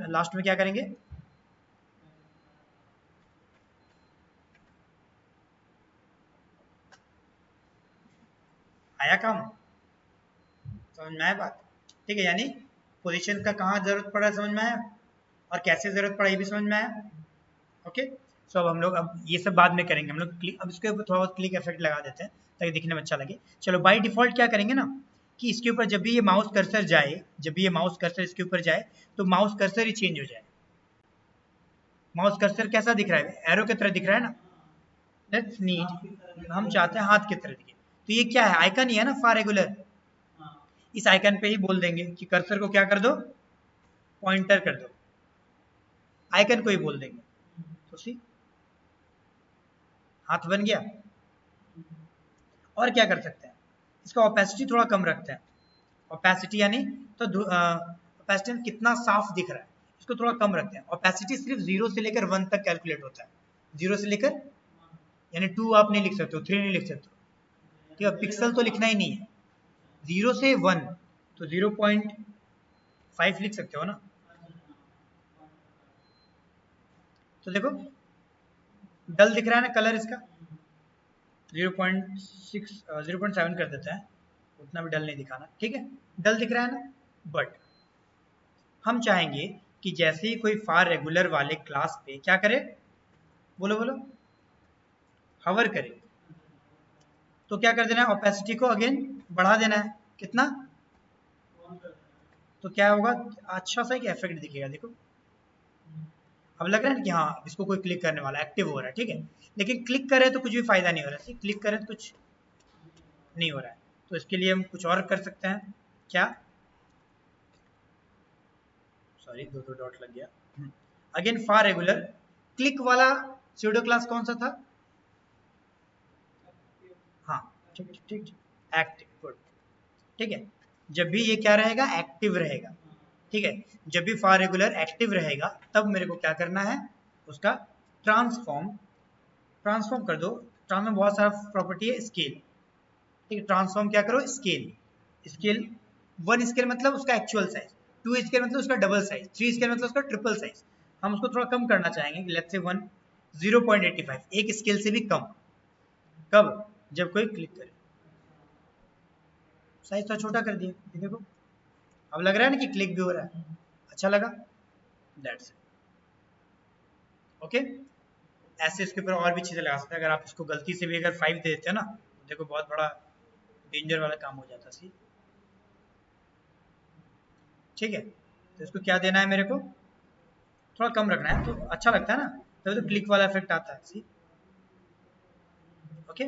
लास्ट में क्या करेंगे? आया काम? समझ में आया बात? ठीक है, यानी पोजीशन का कहाँ जरूरत पड़ा समझ में आया, और कैसे जरूरत पड़ा ये भी समझ में आया। ओके, सो अब हम लोग अब ये सब बाद में करेंगे हम लोग। अब इसके ऊपर थोड़ा बहुत क्लिक इफेक्ट लगा देते हैं ताकि दिखने में अच्छा लगे। चलो बाय डिफॉल्ट क्या करेंगे ना कि इसके ऊपर जब भी ये माउस कर्सर जाए, जब भी ये माउस कर्सर इसके ऊपर जाए तो माउस कर्सर ही चेंज हो जाए। माउस कर्सर कैसा दिख रहा है? एरो की तरह दिख रहा है ना। लेट्स नीड, हम चाहते हैं हाथ की तरह दिखे। तो ये क्या है? आइकन ही है ना फार रेगुलर। इस आइकन पे ही बोल देंगे कि कर्सर को क्या कर दो, पॉइंटर कर दो। आइकन को ही बोल देंगे। तो सी हाथ बन गया। और क्या कर सकते हैं, इसका ओपेसिटी थोड़ा कम रखते हैं। ओपेसिटी यानी तो ओपेसिटी कितना साफ दिख रहा है इसको थोड़ा कम रखते हैं। ओपेसिटी सिर्फ 0 से लेकर 1 तक कैलकुलेट होता है। 0 से लेकर, यानी 2 आप नहीं लिख सकते हो, 3 नहीं लिख सकते हो, ठीक है। पिक्सल तो लिखना ही नहीं है। 0 से 1 तो 0.5 लिख सकते हो ना। तो देखो डल दिख रहा है ना कलर इसका, 0.6 0.7 कर देता है, उतना भी डल नहीं दिखाना, ठीक है। डल दिख रहा है ना। बट हम चाहेंगे कि जैसे ही कोई फार रेगुलर वाले क्लास पे क्या करे, बोलो बोलो, हवर करे, तो क्या कर देना है, ओपेसिटी को अगेन बढ़ा देना है। कितना? तो क्या होगा, अच्छा सा एक इफेक्ट दिखेगा। देखो अब लग रहा है ना कि हाँ इसको कोई क्लिक करने वाला, एक्टिव हो रहा है, ठीक है। लेकिन क्लिक करे तो कुछ भी फायदा नहीं हो रहा है, क्लिक करे तो कुछ नहीं हो रहा है। तो इसके लिए हम कुछ और कर सकते हैं। क्या? सॉरी, दो डॉट लग गया। अगेन फॉर रेगुलर क्लिक वाला स्यूडो क्लास कौन सा था? हाँ ठीक ठीक ठीक, एक्टिव, गुड, ठीक है। जब भी ये क्या रहेगा, एक्टिव रहेगा, ठीक है। जब भी फॉर रेगुलर एक्टिव रहेगा तब मेरे को क्या करना है, उसका ट्रांसफॉर्म, ट्रांसफॉर्म कर दो। ट्रांसफॉर्म बहुत सारा प्रॉपर्टी है, स्केल, ठीक है। ट्रांसफॉर्म क्या करो, स्केल, स्केल 1 स्केल मतलब उसका एक्चुअल साइज, 2 स्केल मतलब उसका डबल साइज, 3 स्केल मतलब उसका ट्रिपल साइज। हम उसको थोड़ा कम करना चाहेंगे, लेट्स से 1 0.85, एक स्केल से भी कम। कब? जब कोई क्लिक करे। साइज थोड़ा छोटा कर दिया, ये देखो अब लग रहा है ना कि क्लिक भी हो रहा है। अच्छा लगा? That's it. ओके, ऐसे इसके ऊपर और भी चीजें लगा सकते हैं। अगर आप इसको गलती से भी अगर 5 दे देते हैं ना तो देखो बहुत बड़ा डेंजर वाला काम हो जाता है। ठीक है, तो इसको क्या देना है मेरे को, थोड़ा कम रखना है तो अच्छा लगता है ना, तभी तो क्लिक वाला इफेक्ट आता है। सी ओके।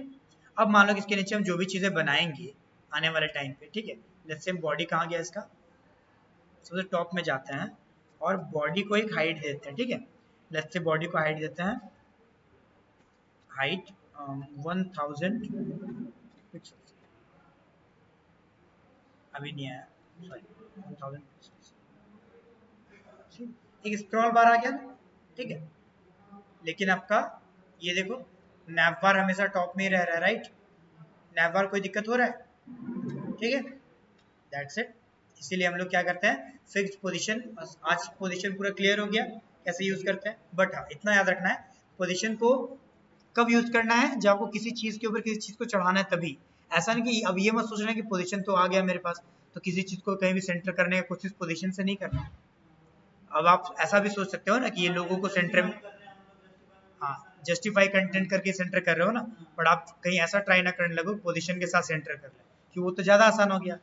अब मान लो कि इसके नीचे हम जो भी चीजें बनाएंगे आने वाले टाइम पे, ठीक है। जैसे बॉडी कहाँ गया इसका, सबसे टॉप में जाते हैं और बॉडी को एक हाइट देते हैं, ठीक है। लेट्स से बॉडी को हाइट देते हैं, हाइट 1000 पिक्सल, अभी नहीं आया, सॉरी 1000 पिक्सल। एक स्क्रॉल बार आ गया ना, ठीक है। लेकिन आपका ये देखो नैव बार हमेशा टॉप में ही रह रहा है, राइट। नैव बार कोई दिक्कत हो रहा है, ठीक है। That's it. इसीलिए हम लोग क्या करते हैं, फिक्स पोजीशन। आज पोजीशन पूरा क्लियर हो गया कैसे यूज करते हैं। बट हाँ इतना याद रखना है, पोजीशन को कब यूज करना है, जब आपको किसी चीज के ऊपर किसी चीज को चढ़ाना है तभी। ऐसा नहीं कि अब ये मत सोचना कि पोजीशन तो आ गया मेरे पास तो किसी चीज को कहीं भी सेंटर करने की कोशिश पोजीशन से नहीं करना। अब आप ऐसा भी सोच सकते हो ना कि ये लोगों को सेंटर में, हाँ जस्टिफाई कंटेंट करके सेंटर कर रहे हो ना, बट आप कहीं ऐसा ट्राई ना करने लगो पोजीशन के साथ सेंटर कर ले, कि वो तो ज्यादा आसान हो गया।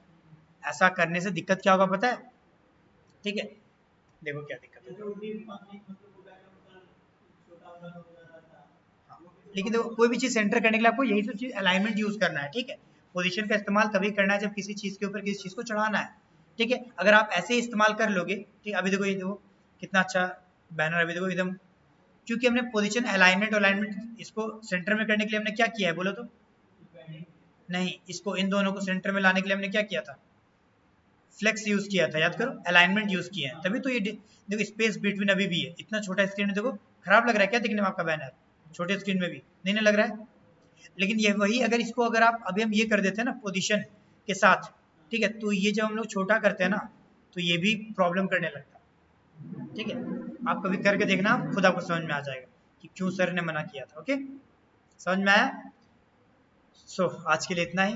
ऐसा करने से दिक्कत क्या होगा पता है, ठीक है। देखो क्या दिक्कत है, हाँ। लेकिन देखो कोई भी चीज सेंटर करने के लिए आपको यही सब चीज अलाइनमेंट यूज करना है, ठीक है। पोजीशन का इस्तेमाल तभी करना है जब किसी चीज के ऊपर किसी चीज को चढ़ाना है, ठीक है। अगर आप ऐसे ही इस्तेमाल कर लोगे, ठीक, अभी देखो ये देखो कितना अच्छा बैनर, अभी देखो एकदम, क्योंकि हमने पोजीशन अलाइनमेंट अलाइनमेंट इसको सेंटर में करने के लिए हमने क्या किया है बोलो तो, नहीं इसको इन दोनों को सेंटर में लाने के लिए हमने क्या किया था, फ्लेक्स यूज किया था, याद करो, अलाइनमेंट यूज किया है, तभी तो ये देखो स्पेस बिटवीन अभी भी है। इतना छोटा स्क्रीन है, देखो खराब लग रहा है क्या दिखने में आपका बैनर, छोटे स्क्रीन में भी नहीं लग रहा है। लेकिन ये वही अगर इसको अगर आप अभी हम ये कर देते हैं ना पोजीशन के साथ, ठीक है, तो ये जब हम लोग छोटा करते हैं ना तो ये भी प्रॉब्लम करने लगता है। ठीक है, आप कभी करके देखना, खुद आपको समझ में आ जाएगा कि क्यों सर ने मना किया था। ओके, समझ में आया? सो आज के लिए इतना ही।